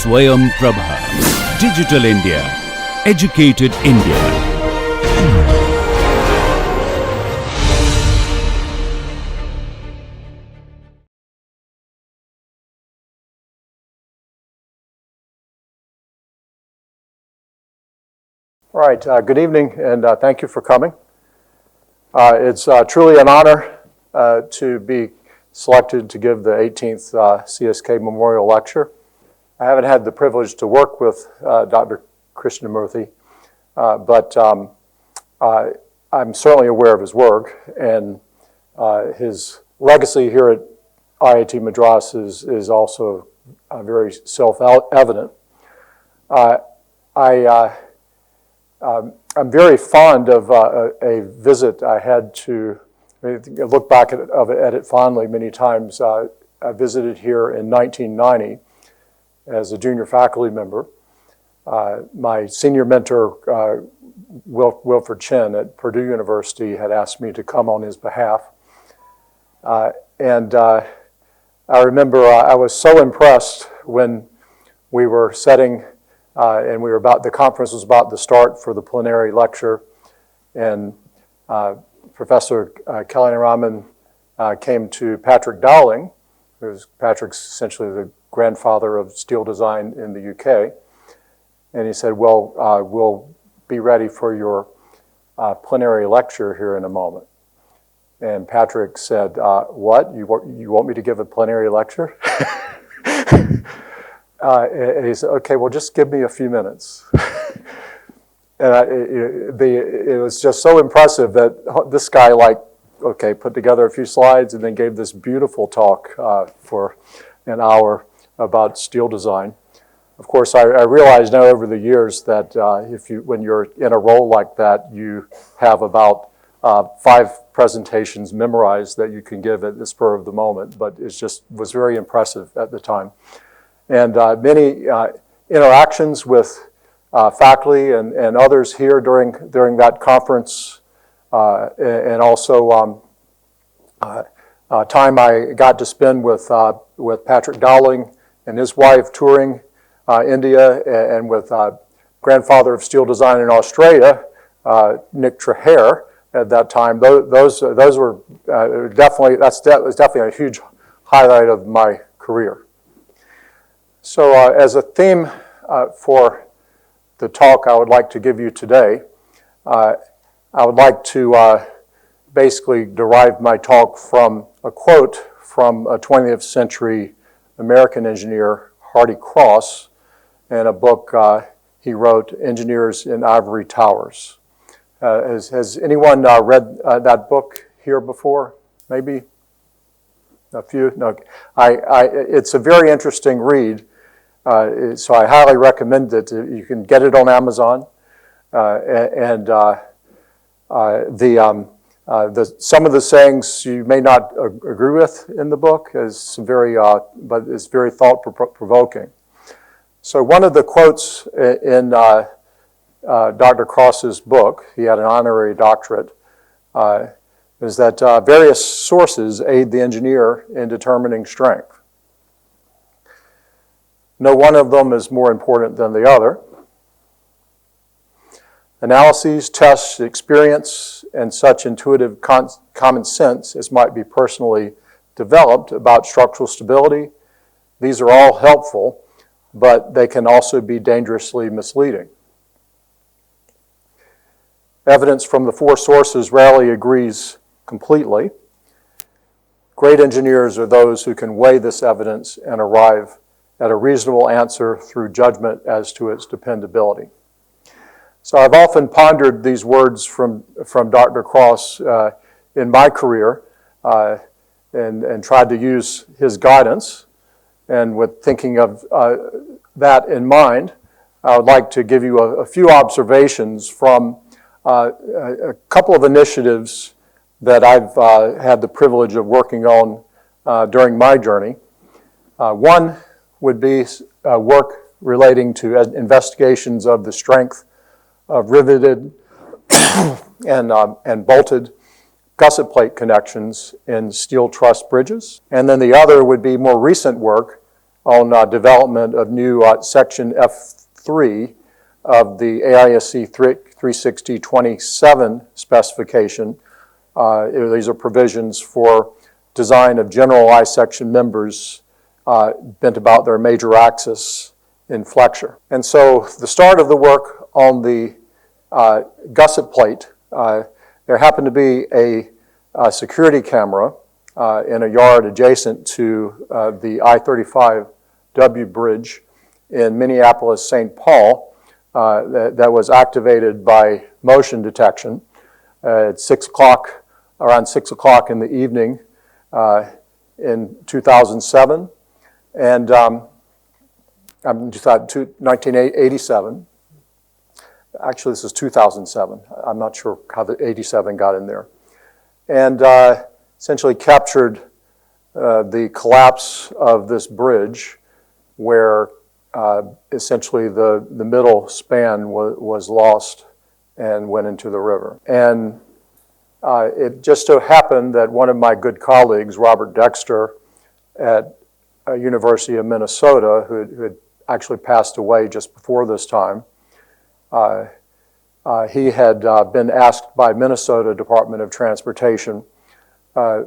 SwayamPrabha. Digital India. Educated India. All right, good evening, and thank you for coming. It's truly an honor to be selected to give the 18th CSK Memorial Lecture. I haven't had the privilege to work with Dr. Krishnamurthy, but I'm certainly aware of his work, and his legacy here at IIT Madras is also very self-evident. I'm very fond of a visit I had to, I look back at it fondly many times. I visited here in 1990 as a junior faculty member. My senior mentor, Wilfred Chin at Purdue University, had asked me to come on his behalf. And I remember I was so impressed when we were setting and the conference was about to start for the plenary lecture, and Professor Kalyanaraman came to Patrick Dowling, Patrick's essentially the grandfather of steel design in the UK, and he said, well, we'll be ready for your plenary lecture here in a moment. And Patrick said, what, you want me to give a plenary lecture? And he said, okay, well, just give me a few minutes. And it was just so impressive that this guy, put together a few slides and then gave this beautiful talk for an hour about steel design. Of course, I realize now over the years that when you're in a role like that, you have about 5 presentations memorized that you can give at the spur of the moment, but it just was very impressive at the time. And many interactions with faculty and others here during that conference, and also time I got to spend with Patrick Dowling and his wife touring India, and with grandfather of steel design in Australia, Nick Traher, at that time. Those were that's definitely a huge highlight of my career. So as a theme for the talk I would like to give you today, I would like to basically derive my talk from a quote from a 20th century American engineer, Hardy Cross, in a book he wrote, Engineers in Ivory Towers. Has anyone read that book here before? Maybe a few? No. It's a very interesting read. So I highly recommend it. You can get it on Amazon, and some of the sayings you may not agree with in the book is some but it's very thought-provoking. So one of the quotes in Dr. Cross's book, he had an honorary doctorate, is that various sources aid the engineer in determining strength. No one of them is more important than the other. Analyses, tests, experience, and such intuitive common sense as might be personally developed about structural stability, these are all helpful, but they can also be dangerously misleading. Evidence from the 4 sources rarely agrees completely. Great engineers are those who can weigh this evidence and arrive at a reasonable answer through judgment as to its dependability. So I've often pondered these words from Dr. Cross in my career and tried to use his guidance. And with thinking of that in mind, I would like to give you a few observations from a couple of initiatives that I've had the privilege of working on during my journey. One would be work relating to investigations of the strength of riveted and bolted gusset plate connections in steel truss bridges. And then the other would be more recent work on development of new Section F3 of the AISC 36027 specification. These are provisions for design of general I-section members bent about their major axis in flexure. And so the start of the work on the gusset plate, there happened to be a security camera in a yard adjacent to the I-35W bridge in Minneapolis-St. Paul that was activated by motion detection at 6 o'clock, around 6 o'clock in the evening in 2007. And 1987. Actually, this is 2007. I'm not sure how the 87 got in there. And essentially captured the collapse of this bridge where essentially the middle span was lost and went into the river. And it just so happened that one of my good colleagues, Robert Dexter, at University of Minnesota, who had actually passed away just before this time, he had been asked by Minnesota Department of Transportation a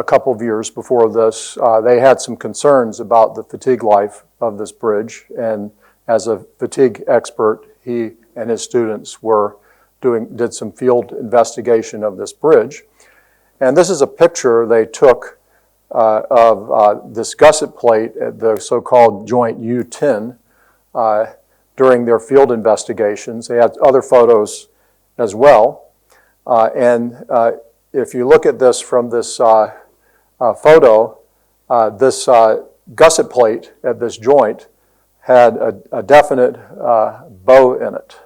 couple of years before this. They had some concerns about the fatigue life of this bridge, and as a fatigue expert, he and his students did some field investigation of this bridge. And this is a picture they took of this gusset plate at the so-called joint U10 during their field investigations. They had other photos as well. And if you look at this from this photo, this gusset plate at this joint had a definite bow in it.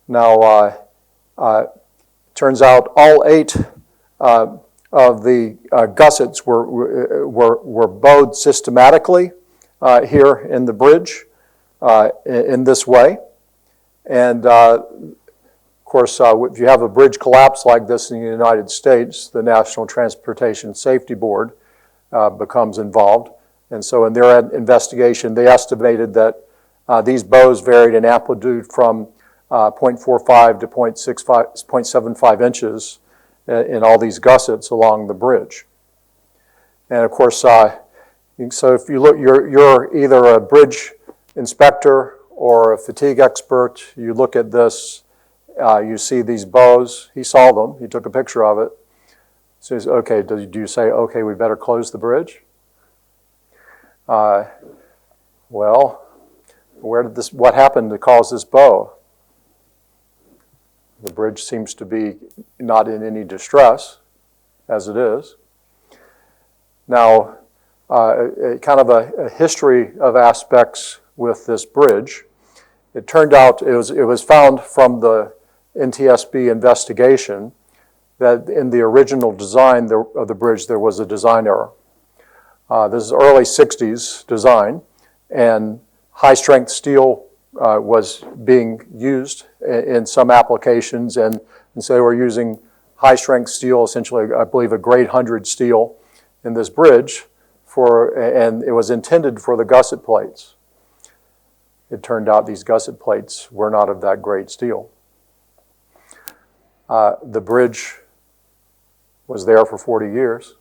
Now, turns out all 8 of the gussets were bowed systematically here in the bridge in this way. And of course, if you have a bridge collapse like this in the United States, the National Transportation Safety Board becomes involved. And so in their investigation, they estimated that these bows varied in amplitude from 0.45 to 0.75 inches in all these gussets along the bridge. And of course, so if you look, you're either a bridge inspector or a fatigue expert, you look at this, you see these bows. He saw them, he took a picture of it. So he's, okay, do you say, okay, we better close the bridge? Well, what happened to cause this bow? The bridge seems to be not in any distress, as it is. Now, kind of a history of aspects with this bridge. It turned out, it was found from the NTSB investigation that in the original design of the bridge, there was a design error. This is early 60s design, and high-strength steel was being used in some applications, and so they were using high-strength steel, essentially, I believe, a grade 100 steel in this bridge, and it was intended for the gusset plates. It turned out these gusset plates were not of that grade steel. The bridge was there for 40 years,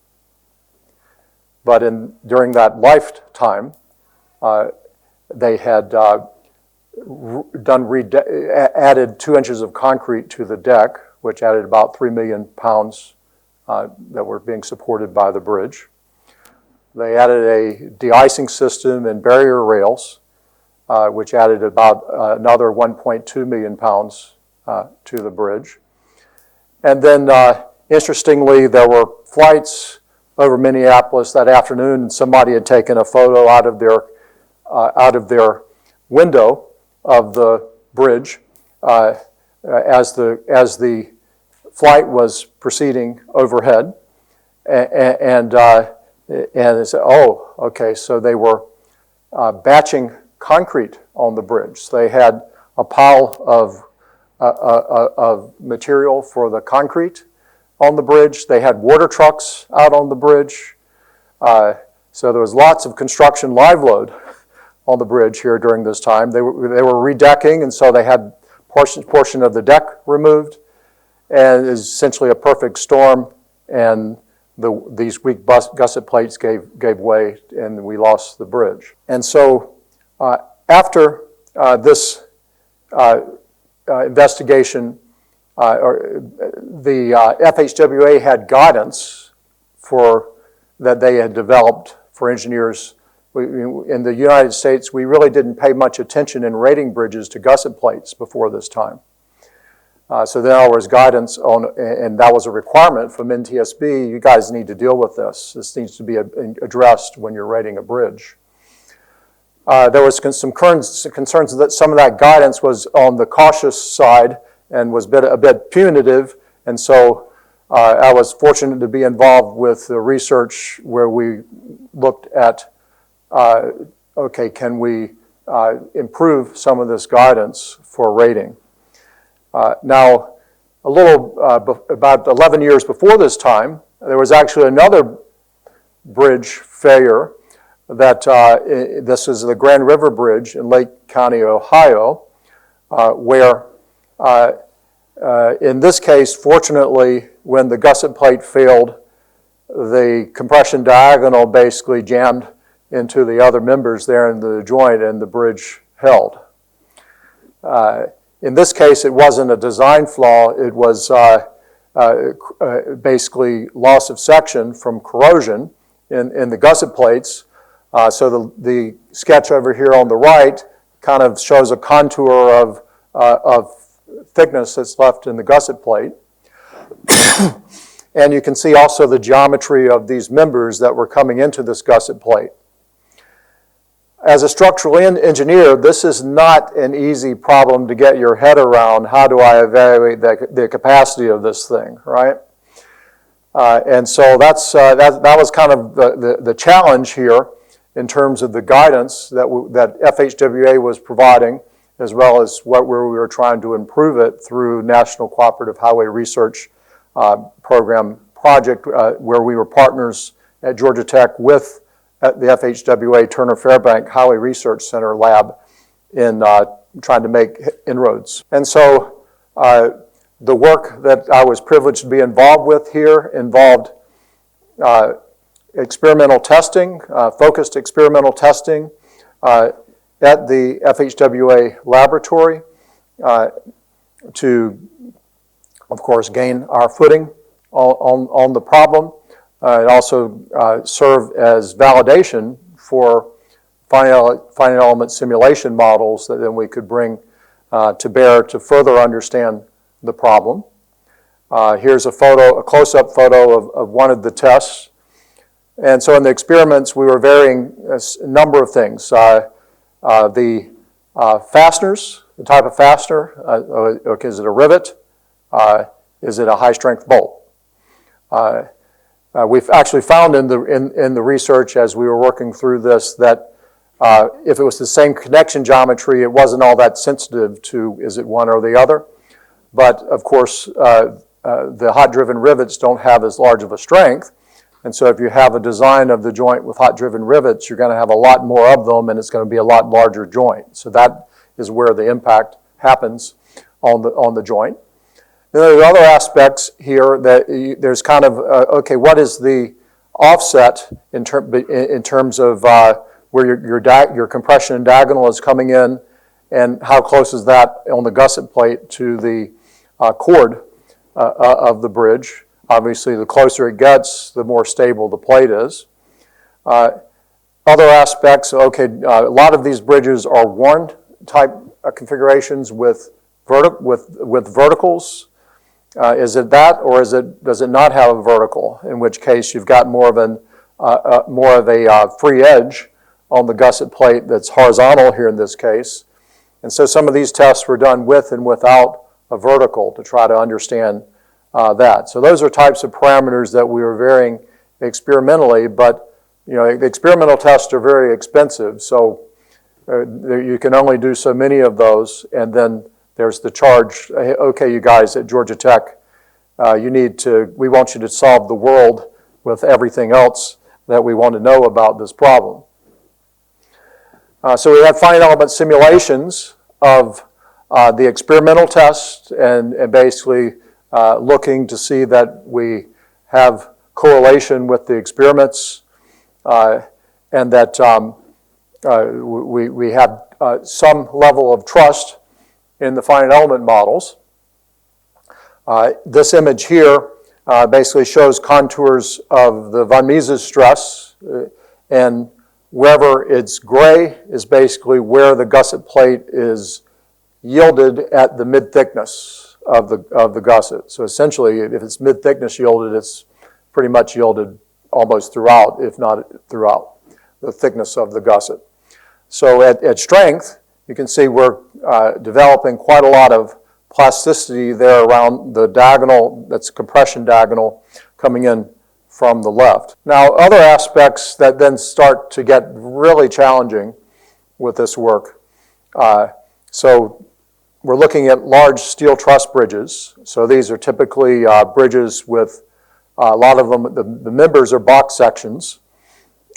but during that lifetime, they had added 2 inches of concrete to the deck, which added about 3 million pounds that were being supported by the bridge. They added a de-icing system and barrier rails, which added about another 1.2 million pounds to the bridge. And then, interestingly, there were flights over Minneapolis that afternoon, and somebody had taken a photo out of their window of the bridge as the flight was proceeding overhead, and they said, oh, okay, so they were batching concrete on the bridge. So they had a pile of material for the concrete on the bridge. They had water trucks out on the bridge. So there was lots of construction live load on the bridge here during this time. They were redecking, and so they had portion of the deck removed, and it was essentially a perfect storm, and these weak gusset plates gave way, and we lost the bridge. And so after this investigation, the FHWA had guidance that they had developed for engineers. In the United States, we really didn't pay much attention in rating bridges to gusset plates before this time. So there was guidance on, and that was a requirement from NTSB. You guys need to deal with this. This needs to be addressed when you're rating a bridge. There was some concerns that some of that guidance was on the cautious side and was a bit punitive, and so I was fortunate to be involved with the research where we looked at, okay, can we improve some of this guidance for rating? Now, about 11 years before this time, there was actually another bridge failure that, this is the Grand River Bridge in Lake County, Ohio, where in this case, fortunately, when the gusset plate failed, the compression diagonal basically jammed into the other members there in the joint, and the bridge held. In this case, it wasn't a design flaw. It was basically loss of section from corrosion in the gusset plates. So the sketch over here on the right kind of shows a contour of thickness that's left in the gusset plate. And you can see also the geometry of these members that were coming into this gusset plate. As a structural engineer, this is not an easy problem to get your head around. How do I evaluate the capacity of this thing, right? And so that was kind of the challenge here in terms of the guidance that FHWA was providing, as well as where we were trying to improve it through National Cooperative Highway Research Program project, where we were partners at Georgia Tech with the FHWA Turner Fairbank Highway Research Center lab in trying to make inroads. And so the work that I was privileged to be involved with here involved experimental testing, focused experimental testing at the FHWA laboratory to, of course, gain our footing on the problem. It also served as validation for finite element simulation models that then we could bring to bear to further understand the problem. Here's a close-up photo of one of the tests. And so in the experiments, we were varying a number of things. The fasteners, the type of fastener, okay, is it a rivet? Is it a high-strength bolt? We've actually found in the research as we were working through this that if it was the same connection geometry, it wasn't all that sensitive to is it one or the other. But of course, the hot-driven rivets don't have as large of a strength. And so if you have a design of the joint with hot-driven rivets, you're going to have a lot more of them, and it's going to be a lot larger joint. So that is where the impact happens on the joint. Then there are other aspects here that there's kind of, okay, what is the offset in terms of where your compression and diagonal is coming in, and how close is that on the gusset plate to the chord of the bridge. Obviously, the closer it gets, the more stable the plate is. Other aspects, okay, a lot of these bridges are worn type configurations with verticals. Is it that, or does it not have a vertical? In which case, you've got more of a free edge on the gusset plate that's horizontal here in this case. And so some of these tests were done with and without a vertical to try to understand that. So those are types of parameters that we were varying experimentally, but you know, the experimental tests are very expensive, so you can only do so many of those, and then there's the charge. Okay, you guys at Georgia Tech, we want you to solve the world with everything else that we want to know about this problem. So we have finite element simulations of the experimental test and basically looking to see that we have correlation with the experiments and that we have some level of trust in the finite element models. This image here basically shows contours of the von Mises stress, and wherever it's gray is basically where the gusset plate is yielded at the mid-thickness of the gusset. So essentially, if it's mid-thickness yielded, it's pretty much yielded almost throughout, if not throughout, the thickness of the gusset. So at strength, you can see we're developing quite a lot of plasticity there around the diagonal, that's compression diagonal, coming in from the left. Now, other aspects that then start to get really challenging with this work. So we're looking at large steel truss bridges. So these are typically bridges with a lot of them, the members are box sections,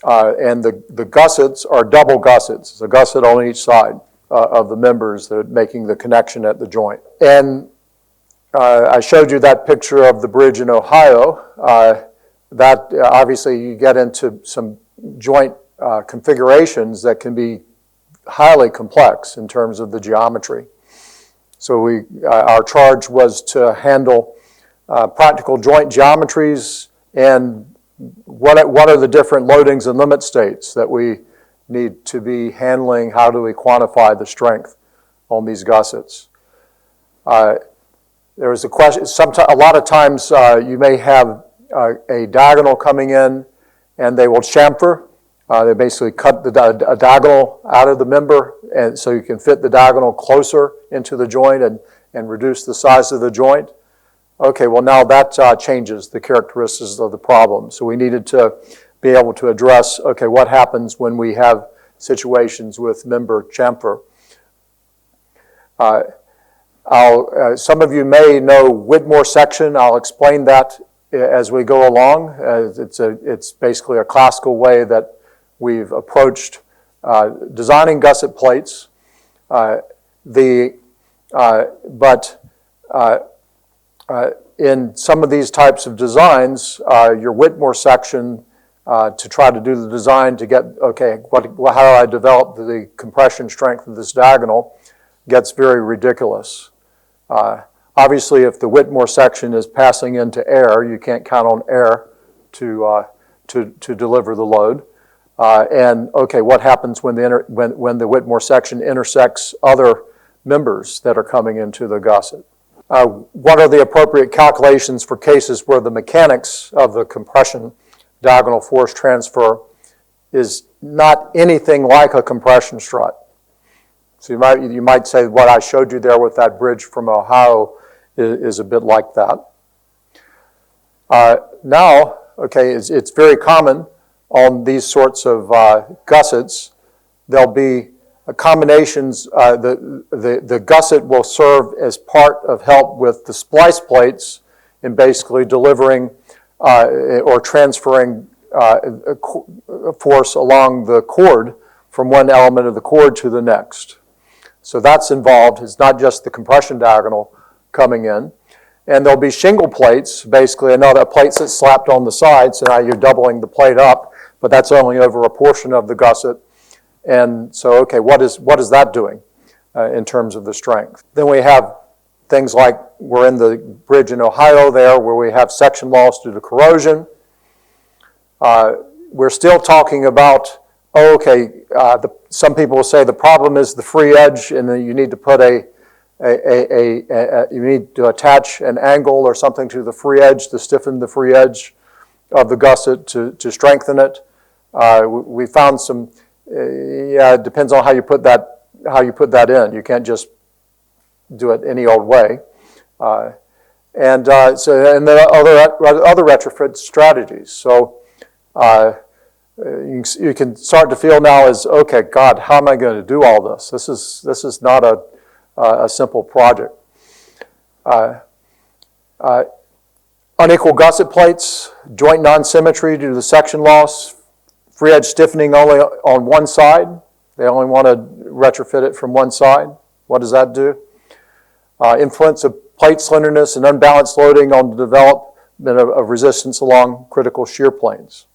and the gussets are double gussets. It's a gusset on each side of the members that are making the connection at the joint. And I showed you that picture of the bridge in Ohio. That obviously you get into some joint configurations that can be highly complex in terms of the geometry. So our charge was to handle practical joint geometries and what are the different loadings and limit states that we need to be handling. How do we quantify the strength on these gussets? There was a question, a lot of times you may have a diagonal coming in and they will chamfer. They basically cut a diagonal out of the member, and so you can fit the diagonal closer into the joint and reduce the size of the joint. Okay, well now that changes the characteristics of the problem. So we needed to be able to address, okay, what happens when we have situations with member chamfer. Some of you may know Whitmore section. I'll explain that as we go along. It's basically a classical way that we've approached designing gusset plates. In some of these types of designs, your Whitmore section to try to do the design to get, okay, how do I develop the compression strength of this diagonal gets very ridiculous. Obviously, if the Whitmore section is passing into air, you can't count on air to deliver the load. And okay, what happens when the Whitmore section intersects other members that are coming into the gusset? What are the appropriate calculations for cases where the mechanics of the compression diagonal force transfer is not anything like a compression strut? So you might say what I showed you there with that bridge from Ohio is a bit like that. Now, okay, it's very common on these sorts of gussets. There'll be combinations. The gusset will serve as part of help with the splice plates in basically delivering or transferring a force along the cord from one element of the cord to the next. So that's involved. It's not just the compression diagonal coming in. And there'll be shingle plates, basically another plates that's slapped on the side, so now you're doubling the plate up, but that's only over a portion of the gusset. And so, okay, what is that doing in terms of the strength? Then we have things like we're in the bridge in Ohio there where we have section loss due to corrosion. We're still talking about, some people will say the problem is the free edge and then you need to put you need to attach an angle or something to the free edge to stiffen the free edge of the gusset to strengthen it. We found some, it depends on how you put that in. You can't just do it any old way. And there are other retrofit strategies. So you can start to feel now as, okay, God, how am I going to do all this? This is not a simple project. Unequal gusset plates, joint non-symmetry due to the section loss, free edge stiffening only on one side. They only want to retrofit it from one side. What does that do? Influence of plate slenderness and unbalanced loading on the development of resistance along critical shear planes.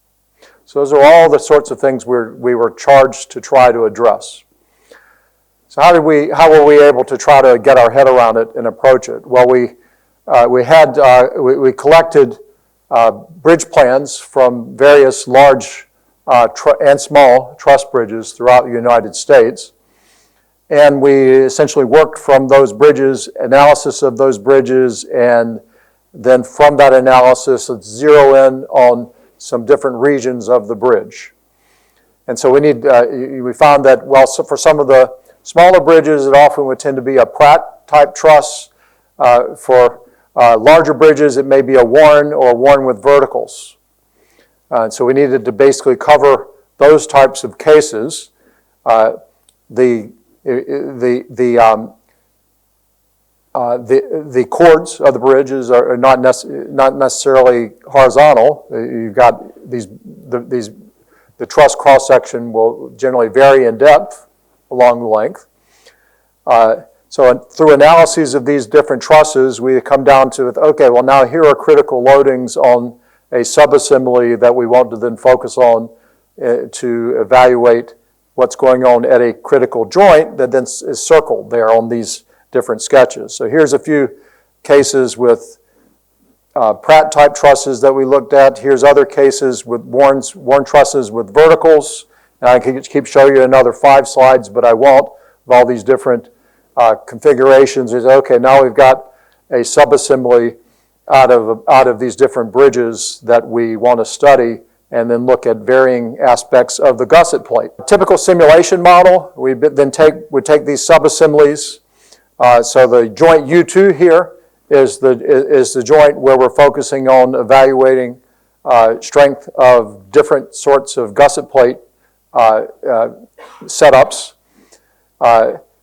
So those are all the sorts of things we were charged to try to address. So how were we able to try to get our head around it and approach it? Well, we collected bridge plans from various large and small truss bridges throughout the United States. And we essentially worked from those bridges, analysis of those bridges, and then from that analysis, let's zero in on some different regions of the bridge. And so we found that, well, so for some of the smaller bridges, it often would tend to be a Pratt-type truss. For larger bridges, it may be a Warren or Warren with verticals. So we needed to basically cover those types of cases. The chords of the bridges are not necessarily horizontal. You've got the truss cross section will generally vary in depth along the length. So through analyses of these different trusses, we come down to, okay, well now here are critical loadings on a subassembly that we want to then focus on to evaluate what's going on at a critical joint that then is circled there on these different sketches. So here's a few cases with Pratt-type trusses that we looked at. Here's other cases with Warren trusses with verticals. And I can keep showing you another 5 slides, but I won't, of all these different configurations. Is okay, now we've got a subassembly out of these different bridges that we want to study and then look at varying aspects of the gusset plate. A typical simulation model, we then take these subassemblies. So the joint U2 here is the joint where we're focusing on evaluating strength of different sorts of gusset plate setups.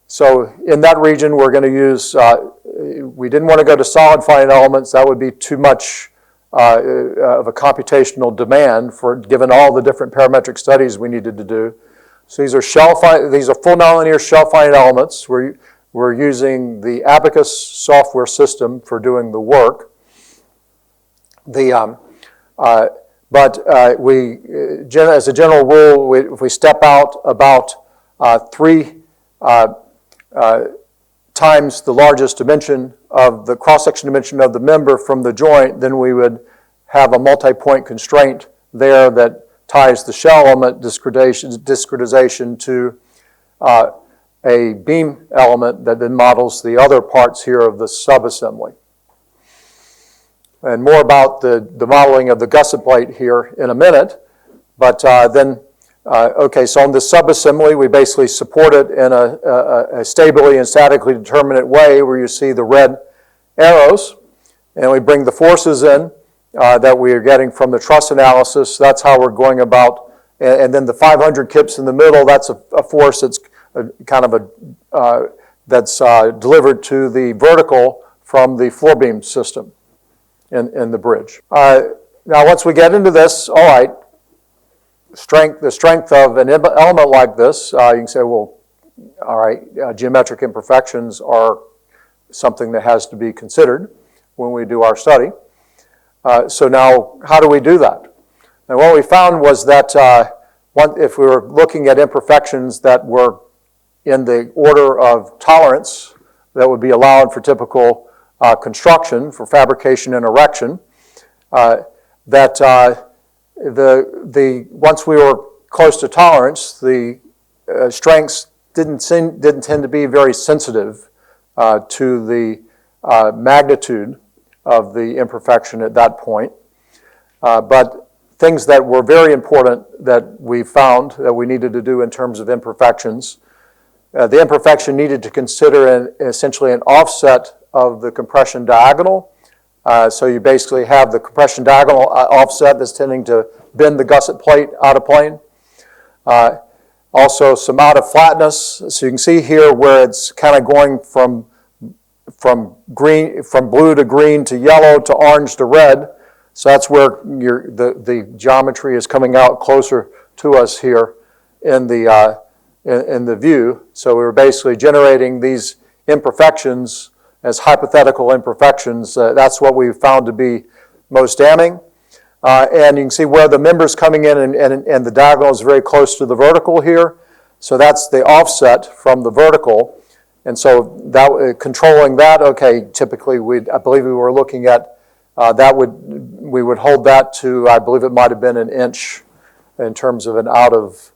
So in that region, we're going to use, we didn't want to go to solid finite elements. That would be too much of a computational demand for given all the different parametric studies we needed to do. So these are full nonlinear shell finite elements. We're using the Abacus software system for doing the work. As a general rule, if we step out about 3 times the largest dimension of the cross-section dimension of the member from the joint, then we would have a multi-point constraint there that ties the shell element discretization to a beam element that then models the other parts here of the subassembly. And more about the modeling of the gusset plate here in a minute. But okay, so on this subassembly, we basically support it in a stably and statically determinate way where you see the red arrows. And we bring the forces in that we are getting from the truss analysis. That's how we're going about. And then the 500 kips in the middle, that's a force that's delivered to the vertical from the floor beam system in the bridge. Now, once we get into this, all right, the strength of an element like this, you can say, well, all right, geometric imperfections are something that has to be considered when we do our study. So now, how do we do that? And what we found was that if we were looking at imperfections that were in the order of tolerance that would be allowed for typical construction, for fabrication and erection, once we were close to tolerance, the strengths didn't tend to be very sensitive to the magnitude of the imperfection at that point. But things that were very important that we found that we needed to do in terms of imperfections, the imperfection needed to consider essentially an offset of the compression diagonal. So you basically have the compression diagonal offset that's tending to bend the gusset plate out of plane. Also some out of flatness. So you can see here where it's kind of going from blue to green to yellow to orange to red. So that's where the geometry is coming out closer to us here in the view. So we were basically generating these imperfections as hypothetical imperfections. That's what we found to be most damning. And you can see where the member's coming in and the diagonal is very close to the vertical here. So that's the offset from the vertical. And so that controlling that, okay, typically I believe we were looking at we would hold that to, I believe it might have been an inch in terms of an out of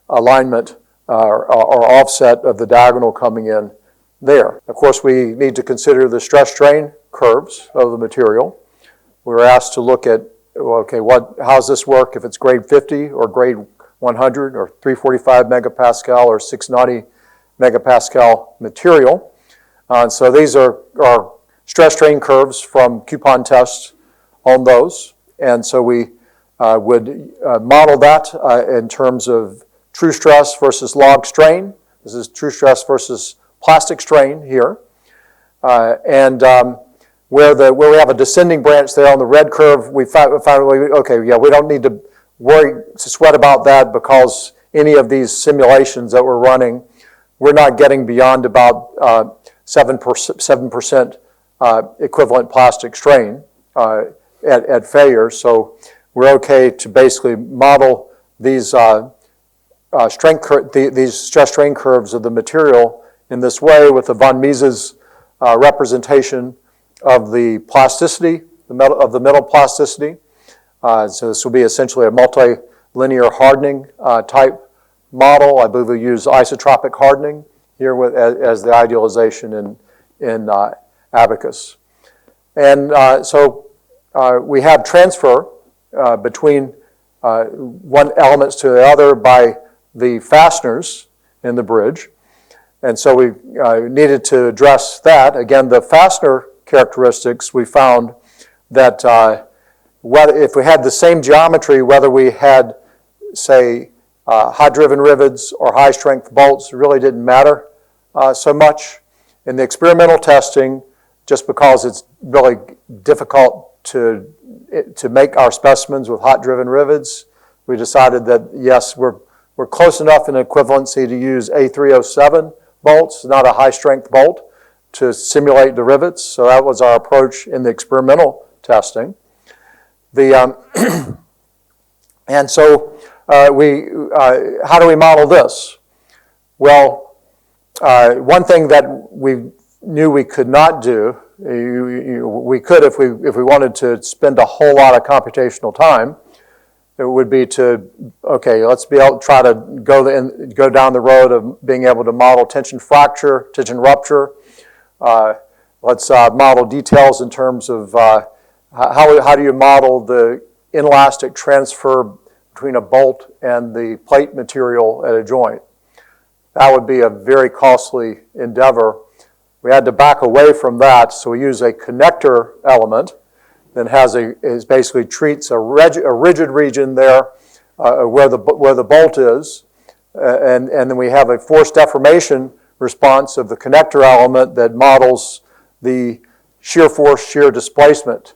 alignment or offset of the diagonal coming in there. Of course, we need to consider the stress strain curves of the material. We were asked to look at, okay, how does this work if it's grade 50 or grade 100 or 345 megapascal or 690 megapascal material. So these are stress strain curves from coupon tests on those. And so we would model that in terms of true stress versus log strain. This is true stress versus plastic strain here. Where we have a descending branch there on the red curve, we found okay, yeah, we don't need to sweat about that because any of these simulations that we're running, we're not getting beyond about 7% equivalent plastic strain at failure. So we're okay to basically model these these stress strain curves of the material in this way with the von Mises representation of the plasticity, of the metal plasticity. So this will be essentially a multilinear hardening type model. I believe we use isotropic hardening here as the idealization in Abacus. And so we have transfer between one elements to the other by the fasteners in the bridge. And so we needed to address that. Again, the fastener characteristics, we found that if we had the same geometry, whether we had, say, hot-driven rivets or high-strength bolts, it really didn't matter so much. In the experimental testing, just because it's really difficult to make our specimens with hot-driven rivets, we decided that, yes, we're close enough in equivalency to use A307 bolts, not a high-strength bolt, to simulate the rivets. So that was our approach in the experimental testing. And so how do we model this? Well, one thing that we knew we could not do, we could if we wanted to spend a whole lot of computational time, it would be to, okay, let's try to go down the road of being able to model tension fracture, tension rupture. Let's model details in terms of how do you model the inelastic transfer between a bolt and the plate material at a joint. That would be a very costly endeavor. We had to back away from that, so we use a connector element that basically treats a rigid region there where the bolt is, and then we have a force deformation response of the connector element that models the shear force, shear displacement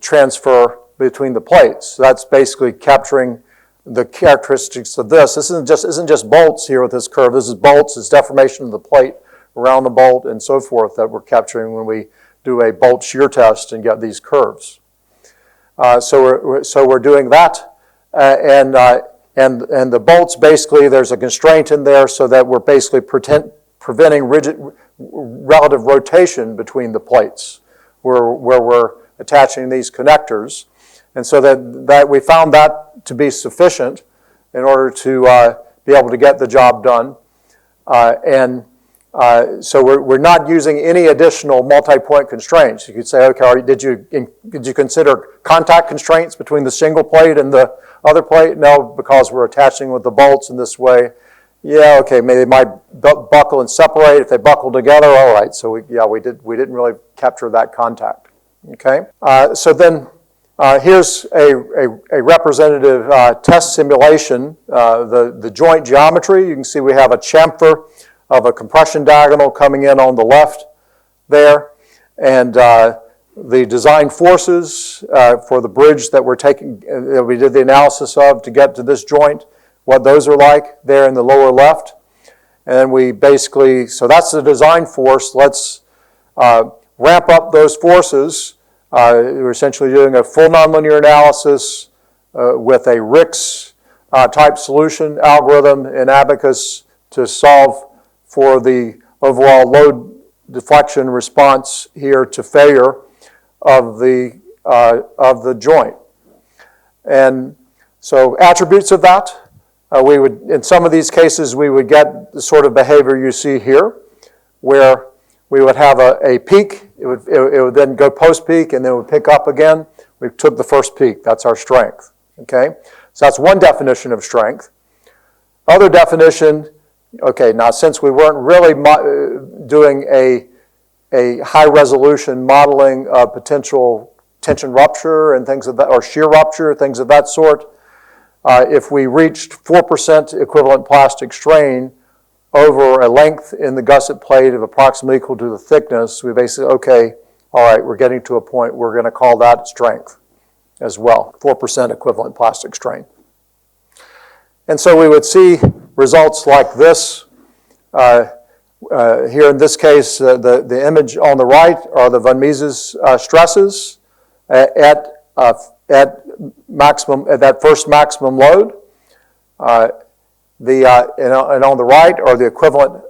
transfer between the plates. So that's basically capturing the characteristics of this. This isn't just bolts here with this curve. This is bolts, it's deformation of the plate around the bolt and so forth that we're capturing when we do a bolt shear test and get these curves. So we're doing that, and the bolts, basically there's a constraint in there so that we're basically preventing relative rotation between the plates where we're attaching these connectors. And so that we found that to be sufficient in order to be able to get the job done. So we're not using any additional multi-point constraints. You could say, okay, did you consider contact constraints between the single plate and the other plate? No, because we're attaching with the bolts in this way. Yeah, okay, maybe they might buckle and separate. If they buckle together, all right. So we didn't really capture that contact. Okay, so then here's a representative test simulation. The joint geometry. You can see we have a chamfer of a compression diagonal coming in on the left there, and the design forces for the bridge that we did the analysis of to get to this joint, what those are like there in the lower left. And then we basically, so that's the design force. Let's ramp up those forces. We're essentially doing a full nonlinear analysis with a RICS type solution algorithm in Abacus to solve for the overall load deflection response here to failure of the joint. And so attributes of that, we would, in some of these cases, we would get the sort of behavior you see here, where we would have a peak, it would then go post-peak, and then it would pick up again. We took the first peak, that's our strength, okay? So that's one definition of strength. Other definition, okay, now since we weren't really doing a high-resolution modeling of potential tension rupture and things of that, or shear rupture, things of that sort, if we reached 4% equivalent plastic strain over a length in the gusset plate of approximately equal to the thickness, we basically, okay, all right, we're getting to a point, we're going to call that strength as well, 4% equivalent plastic strain. And so we would see results like this. Here in this case, the image on the right are the von Mises stresses at that first maximum load. And on the right are the equivalent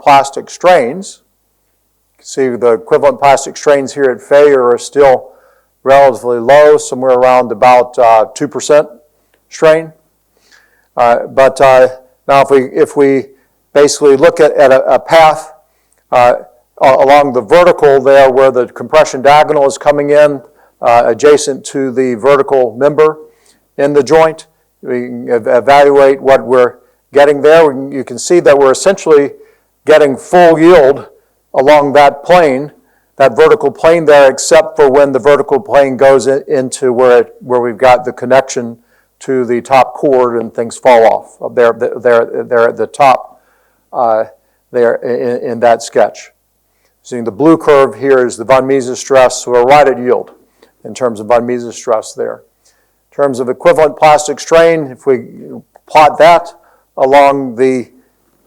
plastic strains. You can see the equivalent plastic strains here at failure are still relatively low, somewhere around about 2% strain. But now if we basically look at a path along the vertical there where the compression diagonal is coming in adjacent to the vertical member in the joint, we can evaluate what we're getting there. You can see that we're essentially getting full yield along that plane, that vertical plane there, except for when the vertical plane goes into where we've got the connection to the top chord and things fall off. There at the top there in that sketch. Seeing the blue curve here is the von Mises stress, so we're right at yield in terms of von Mises stress there. In terms of equivalent plastic strain, if we plot that along the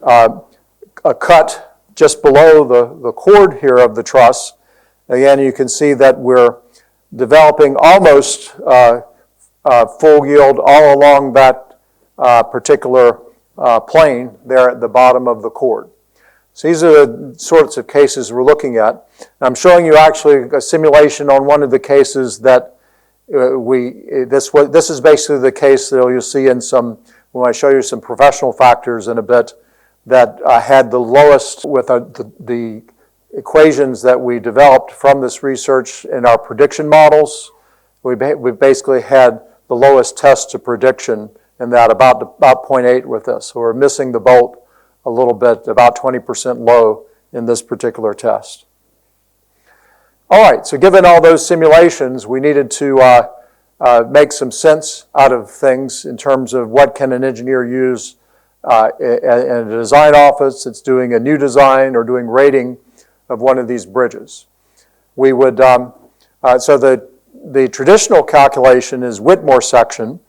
a cut just below the chord here of the truss, again you can see that we're developing almost full yield all along that particular plane there at the bottom of the chord. So these are the sorts of cases we're looking at. I'm showing you actually a simulation on one of the cases that this is basically the case that you'll see in some, when I show you some professional factors in a bit, that had the lowest with the equations that we developed from this research in our prediction models. We basically had the lowest test to prediction in that, about 0.8 with this. So we're missing the boat a little bit, about 20% low in this particular test. All right, so given all those simulations, we needed to make some sense out of things in terms of what can an engineer use in a design office that's doing a new design or doing rating of one of these bridges. We would, so the traditional calculation is Whitmore section,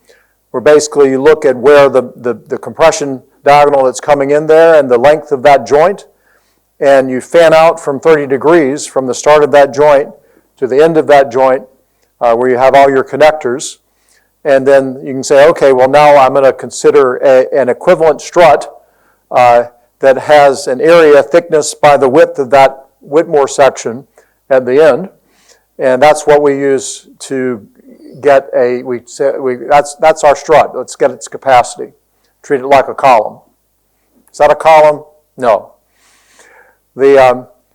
where basically you look at where the compression diagonal that's coming in there and the length of that joint, and you fan out from 30 degrees from the start of that joint to the end of that joint where you have all your connectors. And then you can say, okay, well now I'm going to consider an equivalent strut that has an area thickness by the width of that Whitmore section at the end. And that's what we use to get that's our strut. Let's get its capacity. Treat it like a column. Is that a column? No.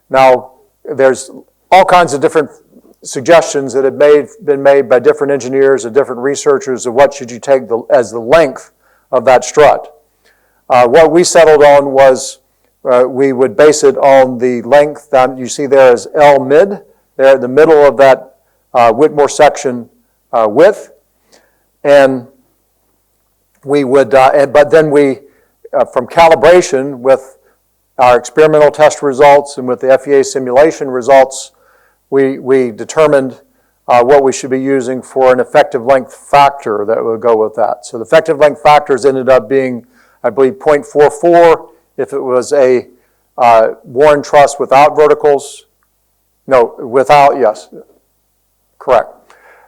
Now, there's all kinds of different suggestions that have been made by different engineers and different researchers of what should you take as the length of that strut. What we settled on was we would base it on the length that you see there as L mid, there in the middle of that Whitmore section width. And we would, but then we, from calibration with our experimental test results and with the FEA simulation results, we determined what we should be using for an effective length factor that would go with that. So the effective length factors ended up being, I believe, 0.44 if it was a worn truss without verticals. No, without, yes, correct.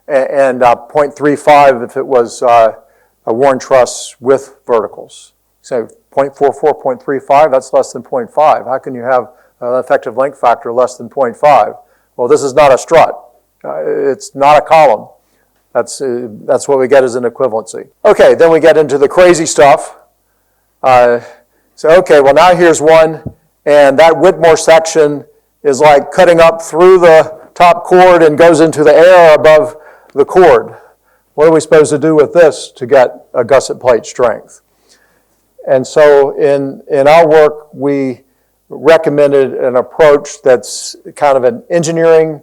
And 0.35 if it was a worn truss with verticals. So 0.44, 0.35, that's less than 0.5. How can you have an effective length factor less than 0.5? Well, this is not a strut. It's not a column. That's what we get as an equivalency. Okay, then we get into the crazy stuff. So, okay, well now here's one, and that Whitmore section is like cutting up through the top chord and goes into the air above the chord. What are we supposed to do with this to get a gusset plate strength? And so in our work, we recommended an approach that's kind of an engineering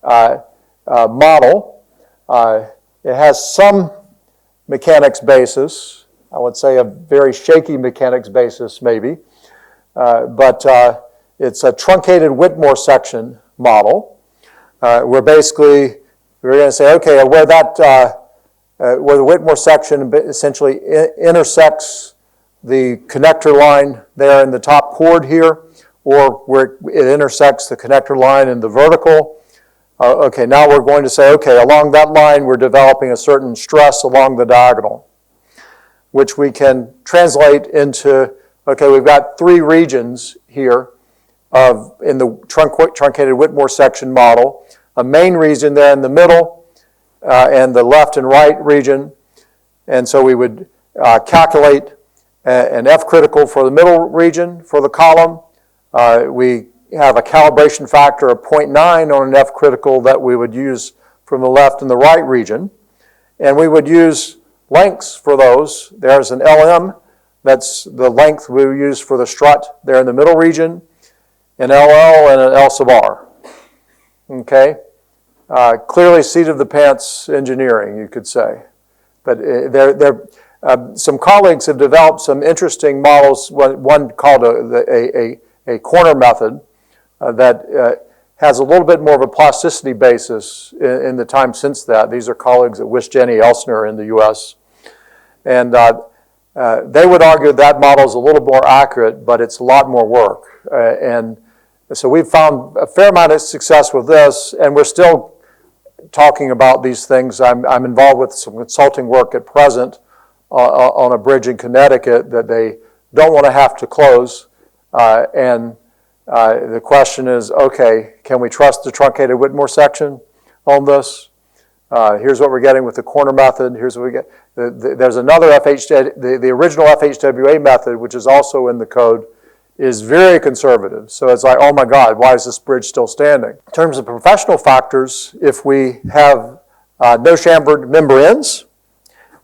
model. It has some mechanics basis. I would say a very shaky mechanics basis maybe. But it's a truncated Whitmore section model. We're going to say, okay, where the Whitmore section essentially intersects the connector line there in the top chord here, or where it intersects the connector line in the vertical. Okay, now we're going to say, okay, along that line we're developing a certain stress along the diagonal, which we can translate into, okay, we've got three regions here in the truncated Whitmore section model. A main region there in the middle, and the left and right region. And so we would calculate an F critical for the middle region for the column. We have a calibration factor of 0.9 on an F critical that we would use from the left and the right region. And we would use lengths for those. There's an LM, that's the length we use for the strut there in the middle region, an LL and an L sub R. Okay? Clearly seat of the pants engineering, you could say. But some colleagues have developed some interesting models, one called a corner method that has a little bit more of a plasticity basis in the time since that. These are colleagues at Wish-Jenny Elsner in the US. And they would argue that model is a little more accurate, but it's a lot more work. And so we've found a fair amount of success with this, and we're still talking about these things. I'm involved with some consulting work at present on a bridge in Connecticut that they don't want to have to close. And the question is, okay, can we trust the truncated Whitmore section on this? Here's what we're getting with the corner method. Here's what we get. There's another the original FHWA method, which is also in the code, is very conservative. So it's like, oh my God, why is this bridge still standing? In terms of professional factors, if we have no chamfered member ends,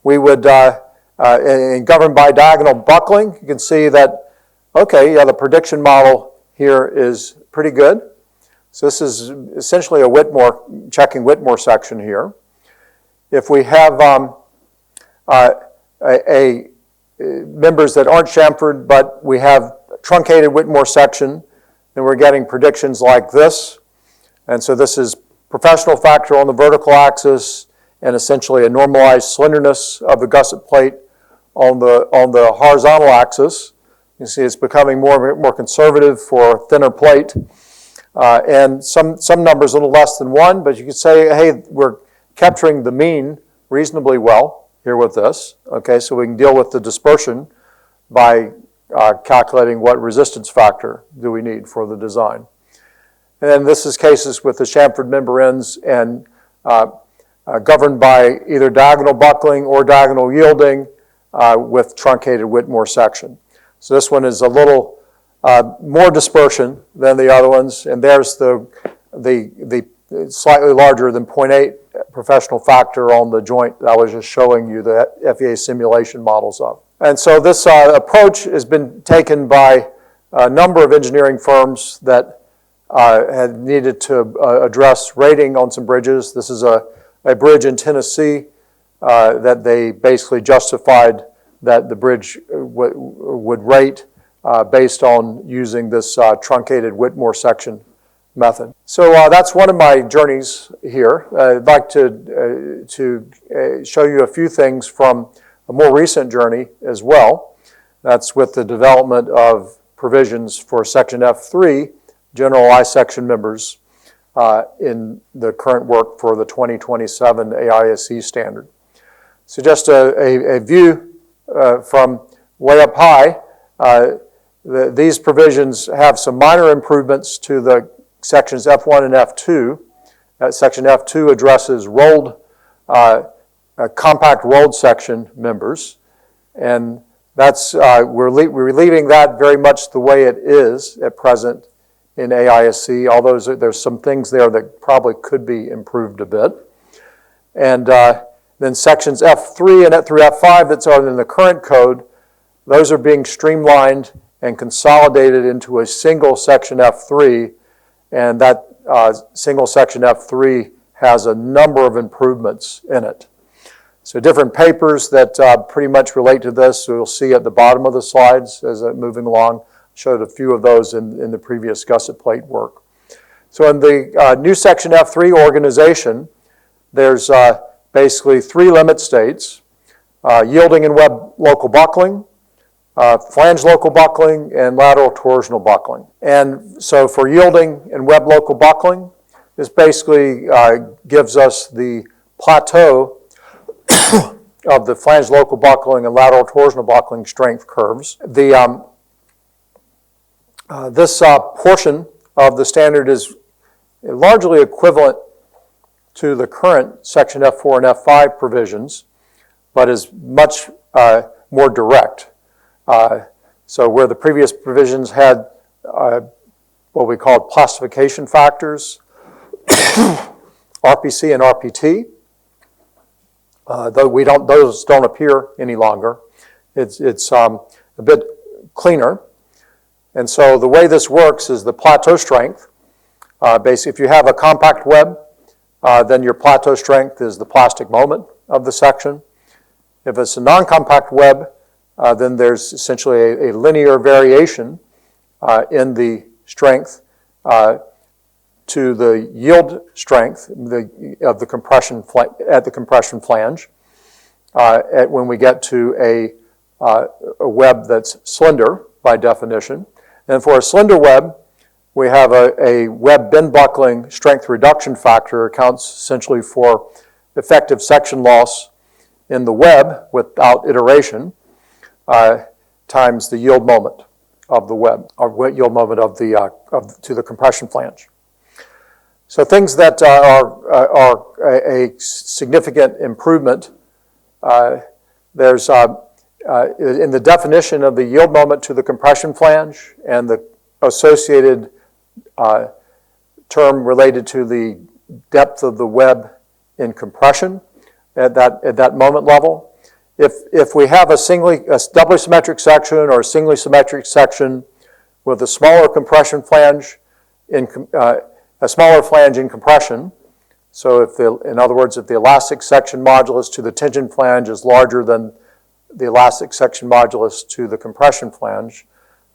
we would, and governed by diagonal buckling, you can see that, okay, yeah, the prediction model here is pretty good. So this is essentially a Whitmore, checking Whitmore section here. If we have members that aren't chamfered, but we have truncated Whitmore section, then we're getting predictions like this. And so this is professional factor on the vertical axis and essentially a normalized slenderness of the gusset plate on the horizontal axis. You see it's becoming more conservative for thinner plate. And some numbers a little less than 1, but you could say, hey, we're capturing the mean reasonably well here with this. Okay, so we can deal with the dispersion by calculating what resistance factor do we need for the design. And then this is cases with the chamfered member ends and governed by either diagonal buckling or diagonal yielding with truncated Whitmore section. So this one is a little more dispersion than the other ones, and there's the slightly larger than 0.8 professional factor on the joint that I was just showing you the FEA simulation models of. And so this approach has been taken by a number of engineering firms that had needed to address rating on some bridges. This is a bridge in Tennessee that they basically justified that the bridge would rate based on using this truncated Whitmore section method. So that's one of my journeys here. I'd like to show you a few things from a more recent journey as well. That's with the development of provisions for Section F3, general I-section members in the current work for the 2027 AISC standard. So just a view from way up high, these provisions have some minor improvements to the sections F1 and F2. Section F2 addresses rolled, compact rolled section members, and that's we're leaving that very much the way it is at present in AISC, although there's some things there that probably could be improved a bit. And then sections F3 and through F5 that's in the current code, those are being streamlined and consolidated into a single section F3, and that single section F3 has a number of improvements in it. So different papers that pretty much relate to this, so you'll see at the bottom of the slides as I'm moving along. Showed a few of those in the previous gusset plate work. So in the new section F3 organization, there's basically 3 limit states, yielding and web local buckling, flange local buckling, and lateral torsional buckling. And so for yielding and web local buckling, this basically gives us the plateau of the flange local buckling and lateral torsional buckling strength curves. This portion of the standard is largely equivalent to the current section F4 and F5 provisions, but is much more direct. So where the previous provisions had what we called classification factors, RPC and RPT, though those don't appear any longer, it's a bit cleaner. And so the way this works is the plateau strength. Basically, if you have a compact web, then your plateau strength is the plastic moment of the section. If it's a non-compact web, then there's essentially a linear variation in the strength to the yield strength of the compression at the compression flange when we get to a web that's slender by definition. And for a slender web, we have a web bend buckling strength reduction factor accounts essentially for effective section loss in the web without iteration times the yield moment of the web, or yield moment of to the compression flange. So things that are a significant improvement. There's in the definition of the yield moment to the compression flange and the associated term related to the depth of the web in compression at that moment level. If we have a doubly symmetric section or a singly symmetric section with a smaller compression flange a smaller flange in compression, so in other words, if the elastic section modulus to the tension flange is larger than the elastic section modulus to the compression flange,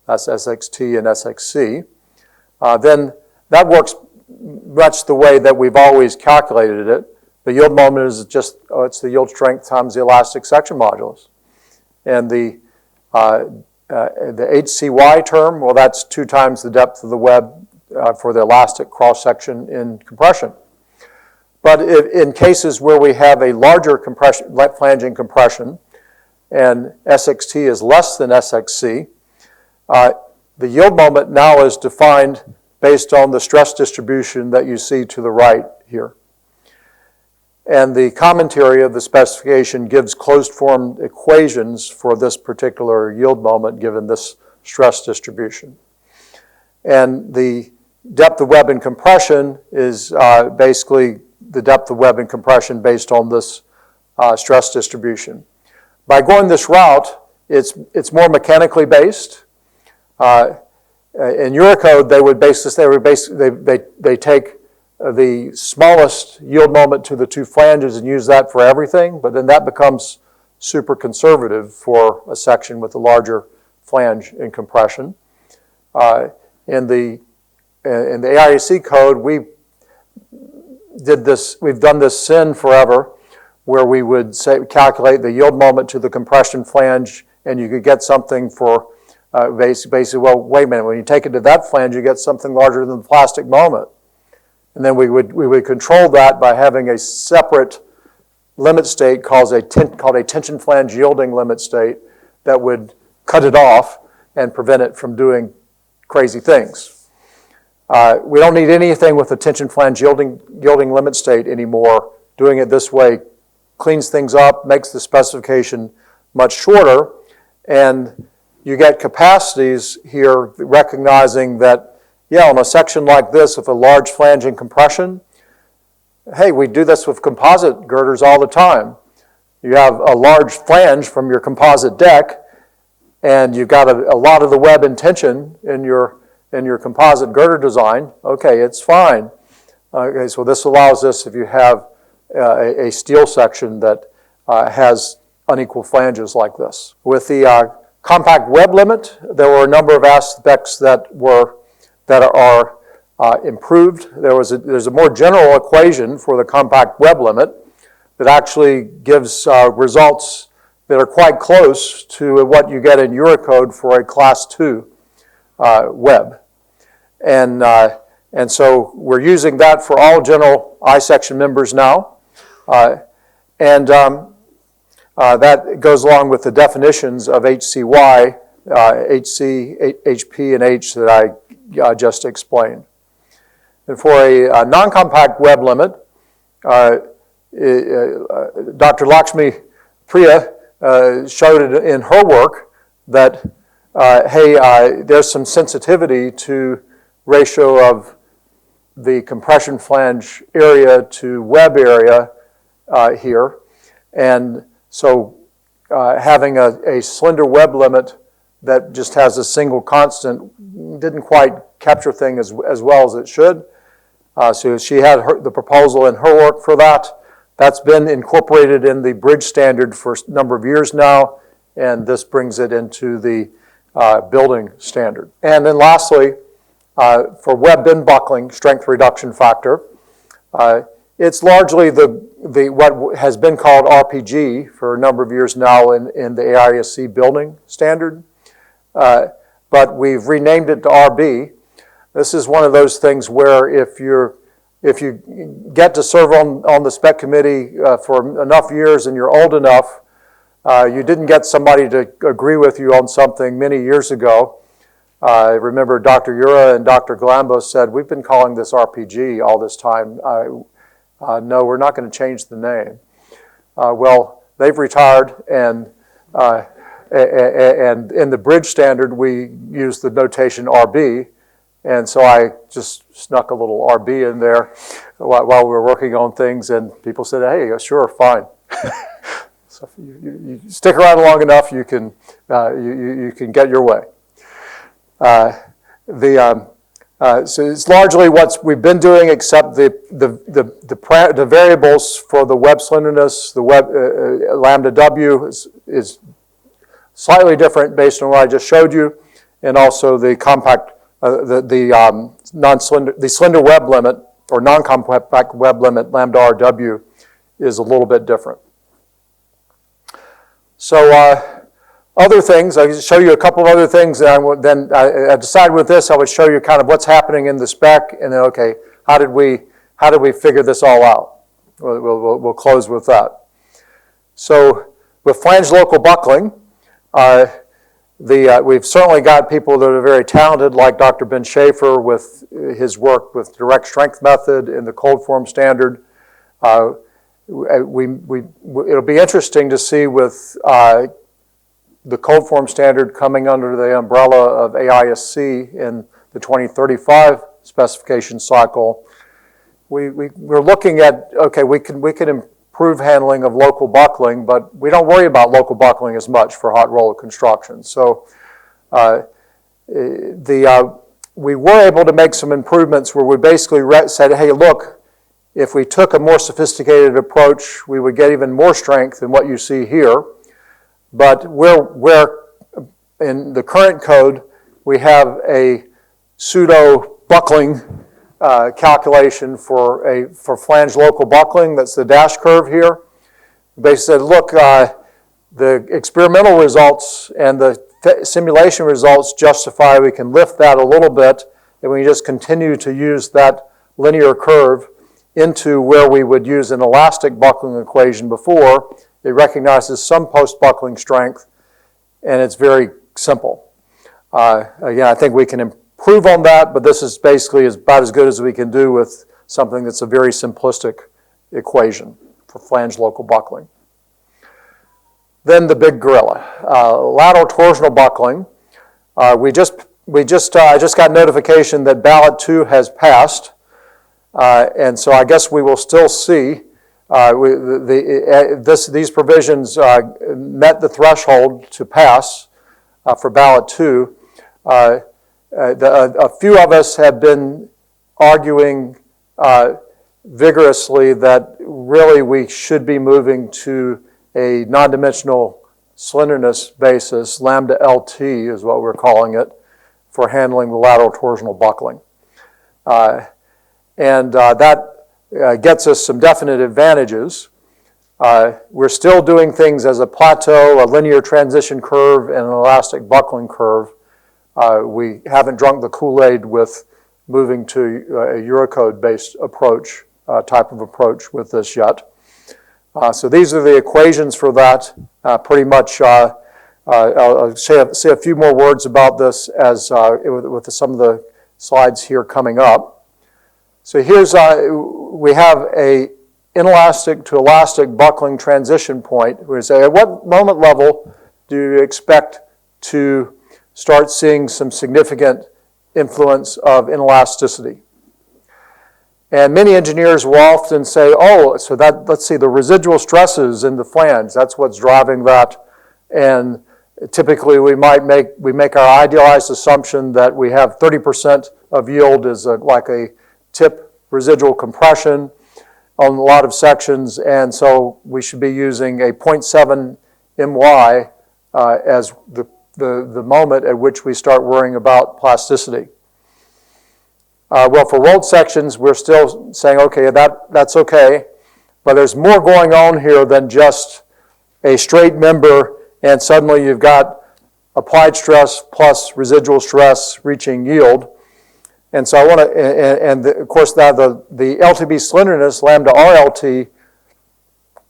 that's SXT and SXC, then that works much the way that we've always calculated it. The yield moment is just, it's the yield strength times the elastic section modulus. And the HCY term, well, that's 2 times the depth of the web for the elastic cross-section in compression. But in cases where we have a larger compression, flange in compression, and SXT is less than SXC, the yield moment now is defined based on the stress distribution that you see to the right here. And the commentary of the specification gives closed-form equations for this particular yield moment given this stress distribution. And the depth of web in compression is basically the depth of web in compression based on this stress distribution. By going this route, it's more mechanically based. In Eurocode, they take the smallest yield moment to the 2 flanges and use that for everything, but then that becomes super conservative for a section with a larger flange in compression. In the in the AISC code, we've done this sin forever, where we would calculate the yield moment to the compression flange, and you could get something for basically, well, wait a minute, when you take it to that flange, you get something larger than the plastic moment. And then we would control that by having a separate limit state called a tension flange yielding limit state that would cut it off and prevent it from doing crazy things. We don't need anything with a tension flange yielding limit state anymore. Doing it this way cleans things up, makes the specification much shorter, and you get capacities here recognizing that, yeah, on a section like this with a large flange in compression, hey, we do this with composite girders all the time. You have a large flange from your composite deck, and you've got a lot of the web in tension in your composite girder design. Okay, it's fine. Okay, so this allows this if you have a steel section that has unequal flanges like this. With the compact web limit, there were a number of aspects that are improved. There's a more general equation for the compact web limit that actually gives results that are quite close to what you get in Eurocode for a Class 2 web. And so we're using that for all general I-section members now. That goes along with the definitions of HCY, HC, HP, and H that I just explained. And for a non-compact web limit, Dr. Lakshmi Priya showed it in her work that, there's some sensitivity to ratio of the compression flange area to web area here. And so having a slender web limit that just has a single constant didn't quite capture things as well as it should. So she had the proposal in her work for that. That's been incorporated in the bridge standard for a number of years now, and this brings it into the building standard. And then lastly, for web bin buckling strength reduction factor, it's largely what has been called RPG for a number of years now in the AISC building standard, but we've renamed it to RB. This is one of those things where if you get to serve on the spec committee for enough years and you're old enough, you didn't get somebody to agree with you on something many years ago. I remember Dr. Ura and Dr. Galambo said, we've been calling this RPG all this time. No, we're not going to change the name. Well, they've retired, and in the bridge standard, we use the notation RB, and so I just snuck a little RB in there while we were working on things, and people said, hey, sure, fine. So if you stick around long enough, you can get your way. So it's largely what we've been doing, except the variables for the web slenderness, the web lambda W is slightly different based on what I just showed you, and also the compact, the slender web limit or non-compact web limit lambda RW is a little bit different. So other things, I can show you a couple of other things, and then I decided with this I would show you kind of what's happening in the spec, and then okay, how did we figure this all out? We'll close with that. So with flange local buckling, we've certainly got people that are very talented, like Dr. Ben Schaefer with his work with direct strength method in the cold form standard. It'll be interesting to see with the cold form standard coming under the umbrella of AISC in the 2035 specification cycle. We're looking at, okay, we can improve handling of local buckling, but we don't worry about local buckling as much for hot roller construction. So we were able to make some improvements where we basically said, hey, look, if we took a more sophisticated approach, we would get even more strength than what you see here. But where in the current code, we have a pseudo buckling calculation for flange local buckling. That's the dash curve here. Basically said, look, the experimental results and the simulation results justify we can lift that a little bit, and we just continue to use that linear curve into where we would use an elastic buckling equation before. It recognizes some post-buckling strength, and it's very simple. Again, I think we can improve on that, but this is basically about as good as we can do with something that's a very simplistic equation for flange local buckling. Then the big gorilla, lateral torsional buckling. I just got notification that ballot 2 has passed, and so I guess we will still see. These provisions met the threshold to pass for ballot 2. A few of us have been arguing vigorously that really we should be moving to a non-dimensional slenderness basis, lambda LT is what we're calling it, for handling the lateral torsional buckling. That gets us some definite advantages. We're still doing things as a plateau, a linear transition curve, and an elastic buckling curve. We haven't drunk the Kool-Aid with moving to a Eurocode-based approach, type of approach with this yet. So these are the equations for that. Pretty much, I'll say a few more words about this as with some of the slides here coming up. So here's, we have a inelastic to elastic buckling transition point. We say, at what moment level do you expect to start seeing some significant influence of inelasticity? And many engineers will often say, oh, so that, let's see, the residual stresses in the flange, that's what's driving that. And typically we make our idealized assumption that we have 30% of yield is like a tip residual compression on a lot of sections, and so we should be using a 0.7 MY as the moment at which we start worrying about plasticity. Well, for rolled sections, we're still saying, okay, that's okay, but there's more going on here than just a straight member, and suddenly you've got applied stress plus residual stress reaching yield. And so I want to, of course, now the LTB slenderness, lambda RLT,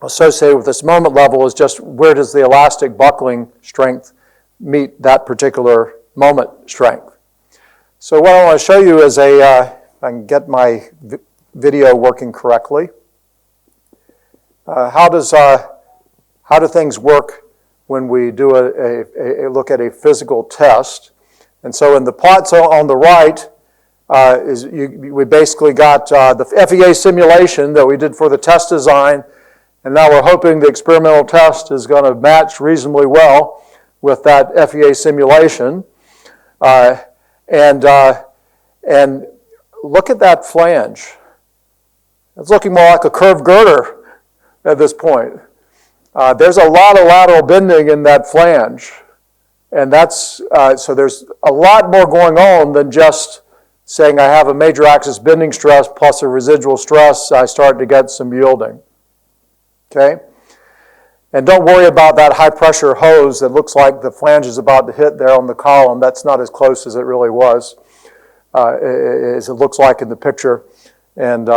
associated with this moment level is just where does the elastic buckling strength meet that particular moment strength. So what I want to show you is if I can get my video working correctly. How do things work when we do a look at a physical test? And so in the plots on the right, we basically got the FEA simulation that we did for the test design, and now we're hoping the experimental test is going to match reasonably well with that FEA simulation. And look at that flange. It's looking more like a curved girder at this point. There's a lot of lateral bending in that flange, and that's so there's a lot more going on than just saying I have a major axis bending stress plus a residual stress, I start to get some yielding. Okay? And don't worry about that high pressure hose that looks like the flange is about to hit there on the column. That's not as close as it really was, as it looks like in the picture. And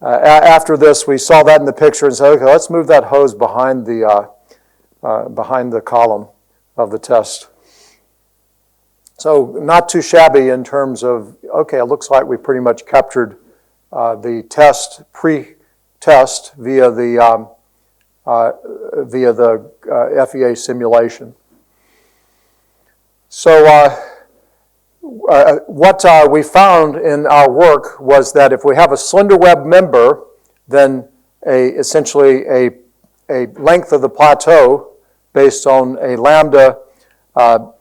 after this, we saw that in the picture and said, okay, let's move that hose behind the column of the test. So not too shabby in terms of, okay, it looks like we pretty much captured the test, pre-test via the FEA simulation. So what we found in our work was that if we have a slender web member, then essentially a length of the plateau based on a lambda of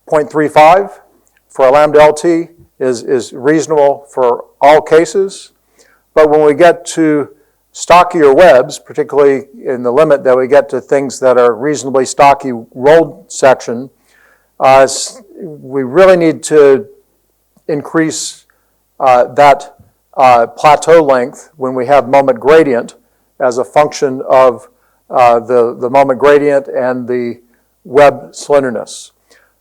0.35 for a lambda LT is reasonable for all cases. But when we get to stockier webs, particularly in the limit that we get to things that are reasonably stocky rolled section, we really need to increase that plateau length when we have moment gradient as a function of the moment gradient and the web slenderness.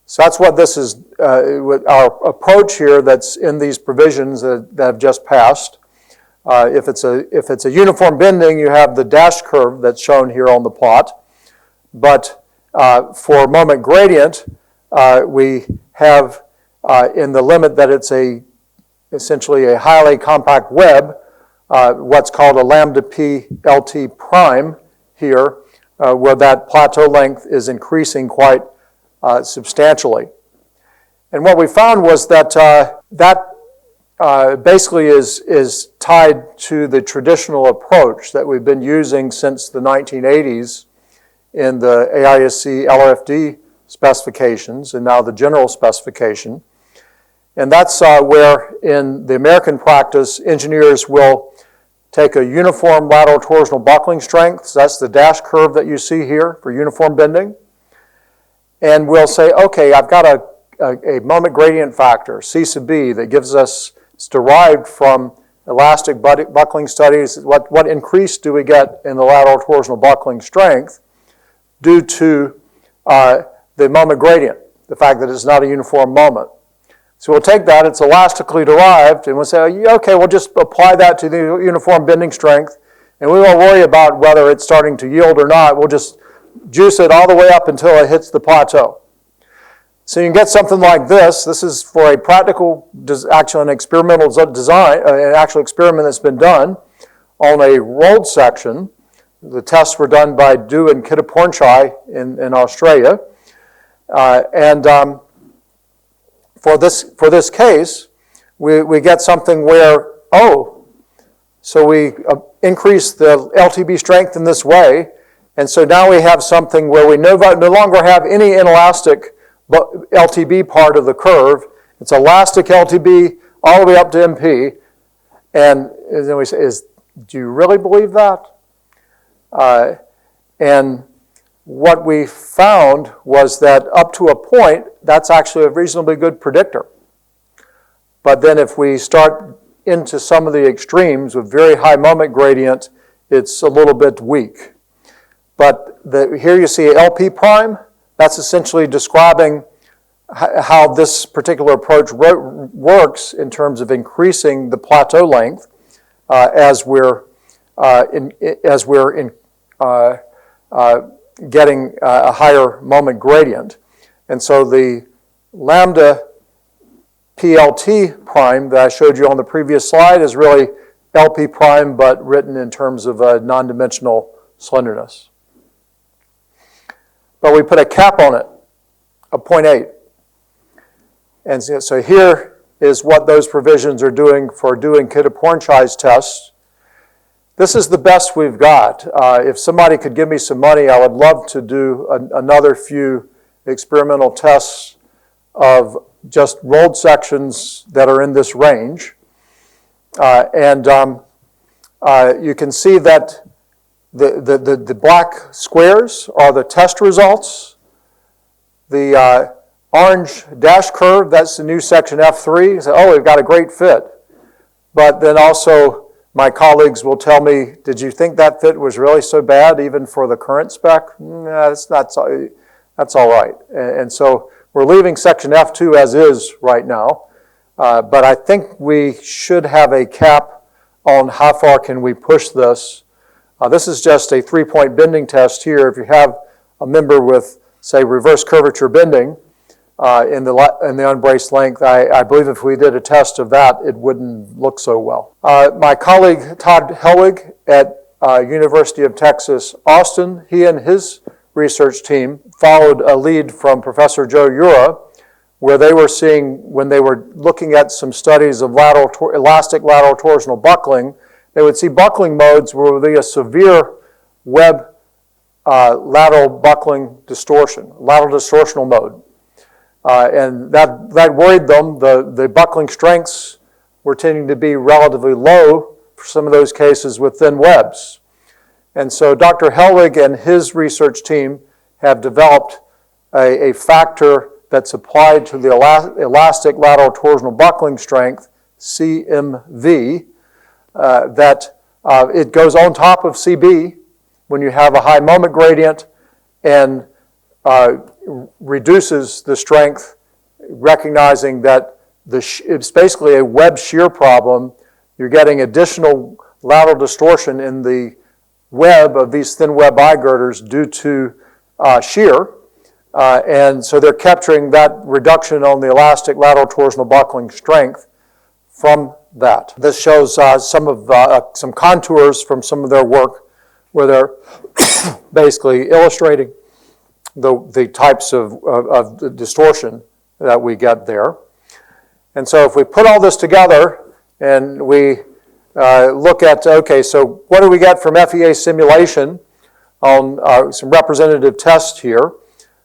So that's what this is, our approach here that's in these provisions that have just passed. If it's a uniform bending, you have the dash curve that's shown here on the plot. But for moment gradient, we have in the limit that it's essentially a highly compact web, what's called a lambda p LT prime here, where that plateau length is increasing quite substantially. And what we found was that basically is tied to the traditional approach that we've been using since the 1980s in the AISC LRFD specifications and now the general specification. And that's where in the American practice, engineers will take a uniform lateral torsional buckling strength. So that's the dash curve that you see here for uniform bending. And we'll say, okay, I've got a moment gradient factor, C sub B, that gives us, it's derived from elastic buckling studies. What increase do we get in the lateral torsional buckling strength due to the moment gradient, the fact that it's not a uniform moment. So we'll take that, it's elastically derived, and we'll say, okay, we'll just apply that to the uniform bending strength, and we won't worry about whether it's starting to yield or not. We'll just juice it all the way up until it hits the plateau. So you can get something like this. This is for a practical, actually an experimental design, an actual experiment that's been done on a rolled section. The tests were done by Du and Kittipornchai in Australia. For this case, we get something where, so we increase the LTB strength in this way, and so now we have something where we no longer have any inelastic LTB part of the curve. It's elastic LTB all the way up to MP, and then we say, do you really believe that? And what we found was that up to a point, that's actually a reasonably good predictor. But then if we start into some of the extremes with very high moment gradient, it's a little bit weak. But here you see LP prime. That's essentially describing how this particular approach works in terms of increasing the plateau length as we're getting a higher moment gradient. And so the lambda PLT prime that I showed you on the previous slide is really LP prime, but written in terms of non-dimensional slenderness. But we put a cap on it, a 0.8. And so here is what those provisions are doing for doing Kittipornchai's tests. This is the best we've got. If somebody could give me some money, I would love to do another few experimental tests of just rolled sections that are in this range. You can see that the black squares are the test results. The orange dash curve, that's the new section F3. So, we've got a great fit. But then also, my colleagues will tell me, did you think that fit was really so bad even for the current spec? Nah, that's all right. And so we're leaving section F2 as is right now. But I think we should have a cap on how far can we push this. This is just a 3-point bending test here. If you have a member with, say, reverse curvature bending in the unbraced length, I believe if we did a test of that, it wouldn't look so well. My colleague Todd Helwig at University of Texas, Austin, he and his research team followed a lead from Professor Joe Ura, where they were seeing, when they were looking at some studies of elastic lateral torsional buckling, they would see buckling modes where there would be a severe web lateral buckling distortion, lateral distortional mode. And that worried them. The buckling strengths were tending to be relatively low for some of those cases with thin webs. And so Dr. Helwig and his research team have developed a factor that's applied to the elastic lateral torsional buckling strength, CMV, that it goes on top of CB when you have a high moment gradient and reduces the strength, recognizing that it's basically a web shear problem. You're getting additional lateral distortion in the web of these thin web eye girders due to shear. And so they're capturing that reduction on the elastic lateral torsional buckling strength from that. This shows some contours from some of their work where they're basically illustrating the types of the distortion that we get there. And so if we put all this together and we look at, okay, so what do we get from FEA simulation on some representative tests here?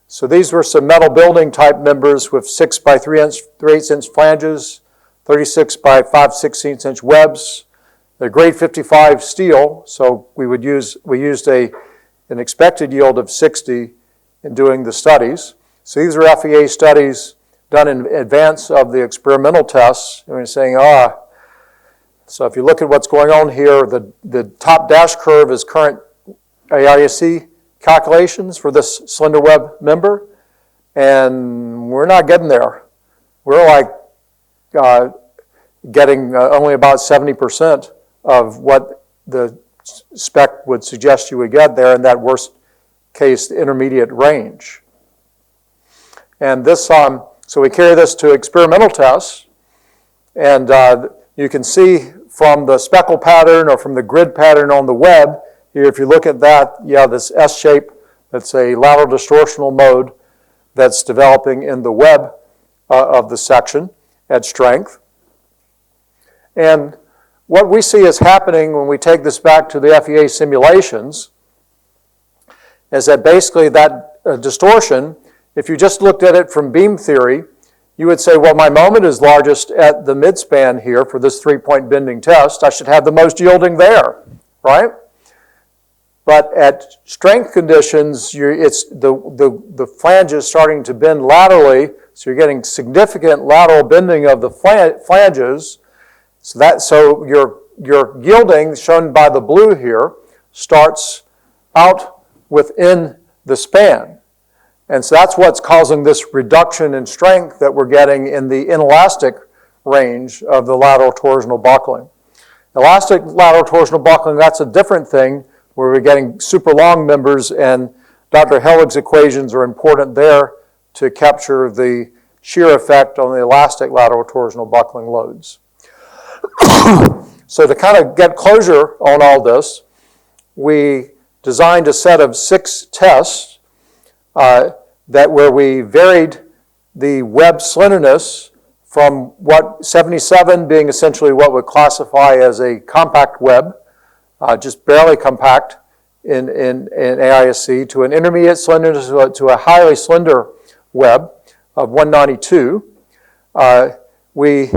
So these were some metal building type members with 6 by 3/8 inch flanges, 36 by 5/16 inch webs. They're grade 55 steel, so we used an expected yield of 60 in doing the studies. So these are FEA studies done in advance of the experimental tests. And we're saying, so if you look at what's going on here, the top dash curve is current AISC calculations for this slender web member, and we're not getting there. We're like getting only about 70% of what the spec would suggest you would get there in that worst case intermediate range. And this, so we carry this to experimental tests, and you can see from the speckle pattern or from the grid pattern on the web, here if you look at that, you have this S shape that's a lateral distortional mode that's developing in the web of the section at strength. And what we see is happening when we take this back to the FEA simulations is that basically that distortion, if you just looked at it from beam theory, you would say, well, my moment is largest at the midspan here for this 3-point bending test. I should have the most yielding there, right? But at strength conditions, it's the flange is starting to bend laterally, so you're getting significant lateral bending of the flanges. So your yielding, shown by the blue here, starts out within the span. And so that's what's causing this reduction in strength that we're getting in the inelastic range of the lateral torsional buckling. Elastic lateral torsional buckling, that's a different thing, where we're getting super long members, and Dr. Hellig's equations are important there to capture the shear effect on the elastic lateral torsional buckling loads. So to kind of get closure on all this, we designed a set of 6 tests where we varied the web slenderness from 77 being essentially what would classify as a compact web, just barely compact in AISC, to an intermediate slenderness to a highly slender web of 192. We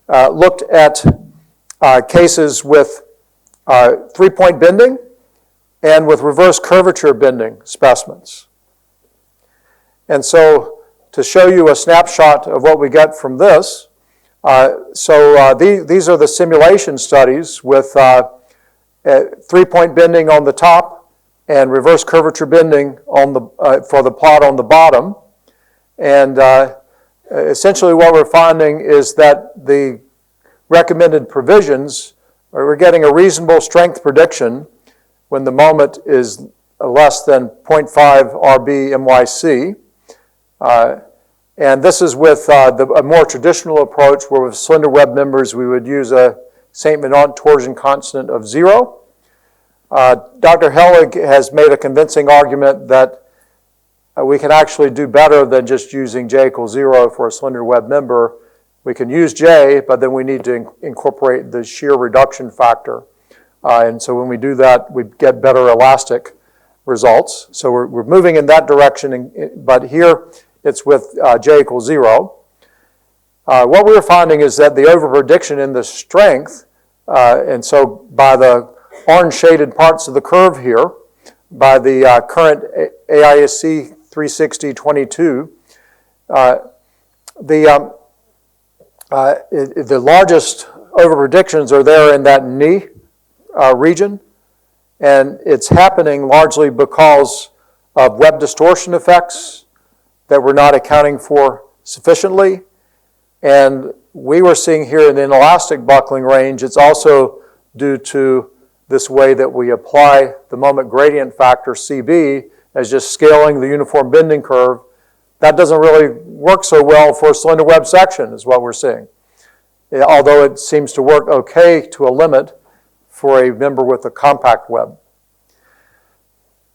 looked at cases with 3-point bending and with reverse curvature bending specimens. And so to show you a snapshot of what we get from this, these are the simulation studies with 3-point bending on the top and reverse curvature bending on for the plot on the bottom. And essentially what we're finding is that the recommended provisions, we're getting a reasonable strength prediction when the moment is less than 0.5 RB MYC. And this is with a more traditional approach where with slender web members we would use a St. Menant torsion constant of 0. Dr. Hellig has made a convincing argument that we can actually do better than just using J equals 0 for a slender web member. We can use J, but then we need to incorporate the shear reduction factor. And so when we do that, we get better elastic results. So we're moving in that direction, but here it's with J equals 0. What we're finding is that the overprediction in the strength, and so by the orange shaded parts of the curve here, by the current AISC 360-22, The largest over-predictions are there in that knee region, and it's happening largely because of web distortion effects that we're not accounting for sufficiently. And we were seeing here in the inelastic buckling range, it's also due to this way that we apply the moment gradient factor, CB, as just scaling the uniform bending curve. That doesn't really work so well for a slender web section, is what we're seeing. Although it seems to work okay to a limit for a member with a compact web.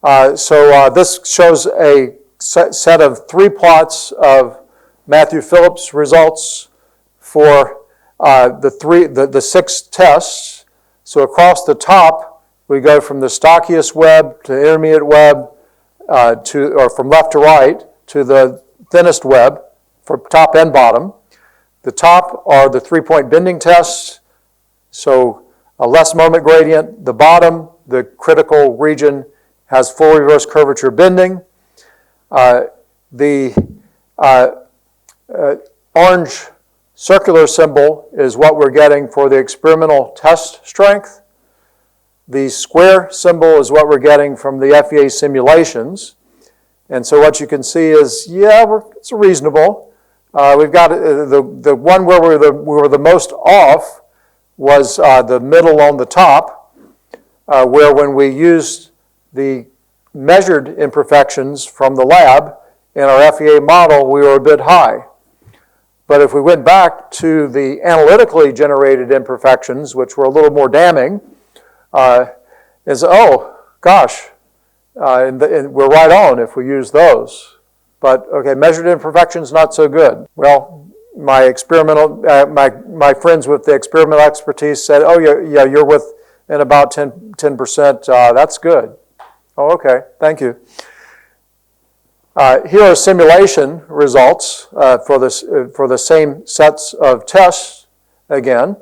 This shows a set of 3 plots of Matthew Phillips results for the 6 tests. So across the top, we go from the stockiest web to the intermediate web, or from left to right to the thinnest web for top and bottom. The top are the 3-point bending tests, so a less moment gradient. The bottom, the critical region, has full reverse curvature bending. The orange circular symbol is what we're getting for the experimental test strength. The square symbol is what we're getting from the FEA simulations. And so what you can see is, yeah, it's reasonable. We've got the one where we were the most off was the middle on the top, where when we used the measured imperfections from the lab in our FEA model, we were a bit high. But if we went back to the analytically generated imperfections, which were a little more damning, oh, gosh, and we're right on if we use those. But, okay, measured imperfections, not so good. Well, my experimental, my friends with the experimental expertise said, oh, yeah, you're within about 10%. That's good. Oh, okay, thank you. Here are simulation results for the same sets of tests again.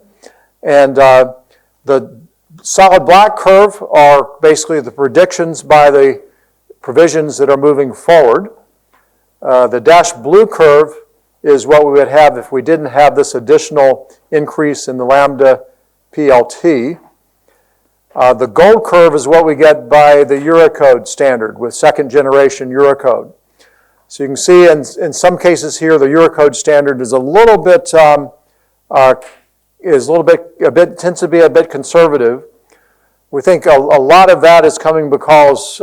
And the solid black curve are basically the predictions by the provisions that are moving forward. The dashed blue curve is what we would have if we didn't have this additional increase in the lambda PLT. The gold curve is what we get by the Eurocode standard with second generation Eurocode. So you can see in some cases here the Eurocode standard is tends to be a bit conservative. We think a lot of that is coming because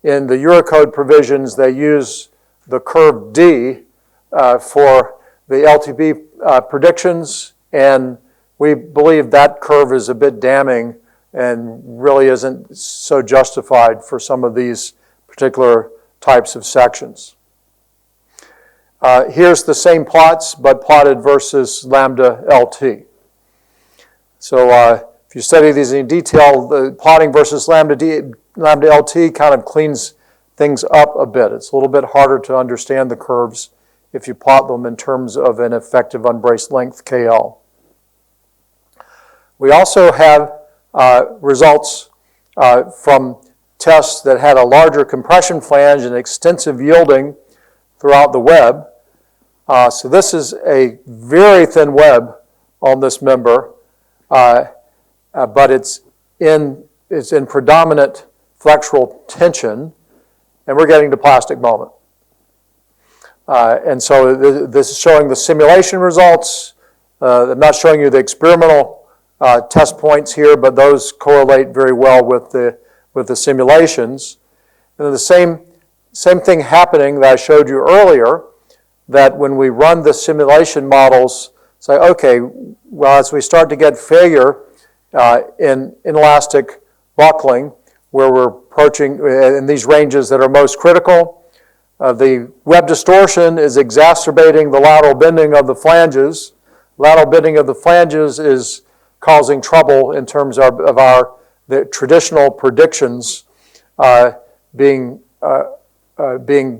in the Eurocode provisions they use the curve D for the LTB predictions, and we believe that curve is a bit damning and really isn't so justified for some of these particular types of sections. Here's the same plots, but plotted versus lambda LT. So if you study these in detail, the plotting versus lambda LT kind of cleans things up a bit. It's a little bit harder to understand the curves if you plot them in terms of an effective unbraced length KL. We also have results from tests that had a larger compression flange and extensive yielding throughout the web. So this is a very thin web on this member, but it's in predominant flexural tension, and we're getting to plastic moment. And so this is showing the simulation results. I'm not showing you the experimental test points here, but those correlate very well with the simulations. And then the same thing happening that I showed you earlier, that when we run the simulation models, say, okay, well, as we start to get failure in inelastic buckling, where we're approaching in these ranges that are most critical, the web distortion is exacerbating the lateral bending of the flanges. Lateral bending of the flanges is causing trouble in terms of the traditional predictions being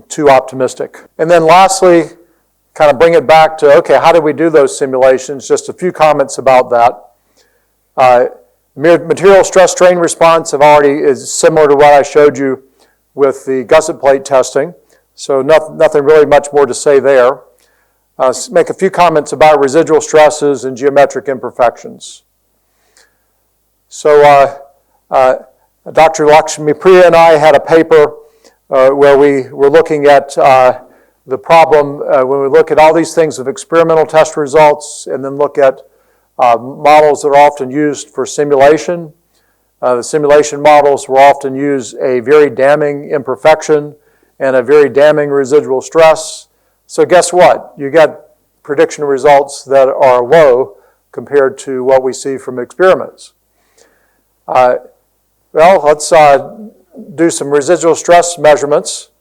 too optimistic. And then lastly, kind of bring it back to, okay, how did we do those simulations? Just a few comments about that. Material stress strain response is similar to what I showed you with the gusset plate testing. So nothing really much more to say there. Make a few comments about residual stresses and geometric imperfections. So Dr. Lakshmi Priya and I had a paper where we were looking at the problem when we look at all these things of experimental test results and then look at models that are often used for simulation. The simulation models will often use a very damning imperfection and a very damning residual stress. So guess what? You get prediction results that are low compared to what we see from experiments. Well, let's do some residual stress measurements.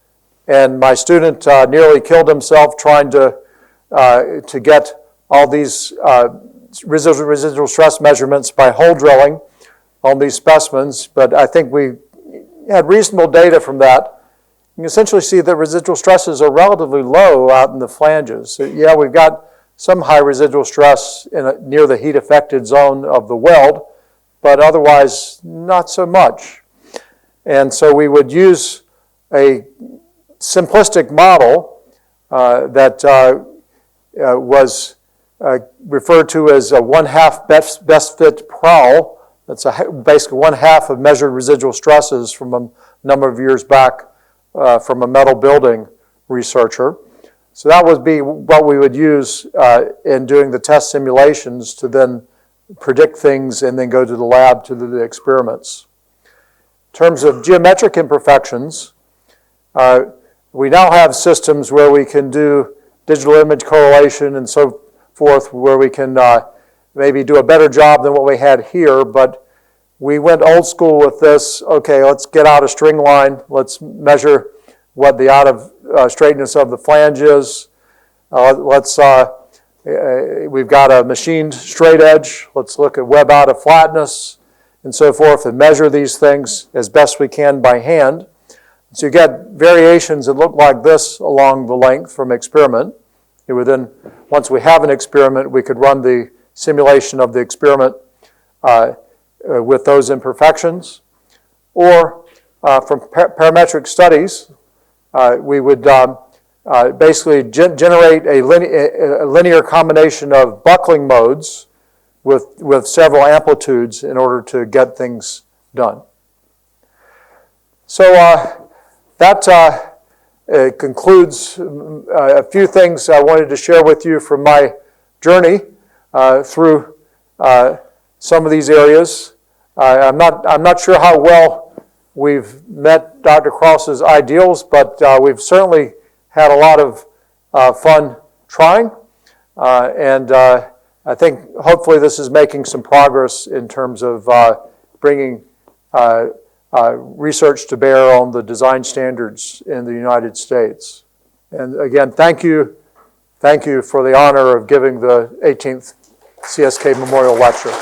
And my student nearly killed himself trying to get all these residual stress measurements by hole drilling on these specimens. But I think we had reasonable data from that. You can essentially see that residual stresses are relatively low out in the flanges. So, yeah, we've got some high residual stress near the heat-affected zone of the weld, but otherwise not so much. And so we would use a simplistic model that was referred to as a 1/2 best fit prowl. That's basically 1/2 of measured residual stresses from a number of years back from a metal building researcher. So that would be what we would use in doing the test simulations to then predict things and then go to the lab to do the experiments. In terms of geometric imperfections, we now have systems where we can do digital image correlation and so forth, where we can maybe do a better job than what we had here, but we went old school with this. Okay, let's get out a string line. Let's measure what the out of straightness of the flange is. We've got a machined straight edge. Let's look at web out of flatness and so forth and measure these things as best we can by hand. So you get variations that look like this along the length from experiment. It would then, once we have an experiment, we could run the simulation of the experiment with those imperfections. Or from parametric studies, we would basically generate a linear combination of buckling modes with several amplitudes in order to get things done. So that concludes a few things I wanted to share with you from my journey through some of these areas. I'm not sure how well we've met Dr. Cross's ideals, but we've certainly had a lot of fun trying. And I think hopefully this is making some progress in terms of bringing research to bear on the design standards in the United States. And again, thank you for the honor of giving the 18th CSK Memorial Lecture.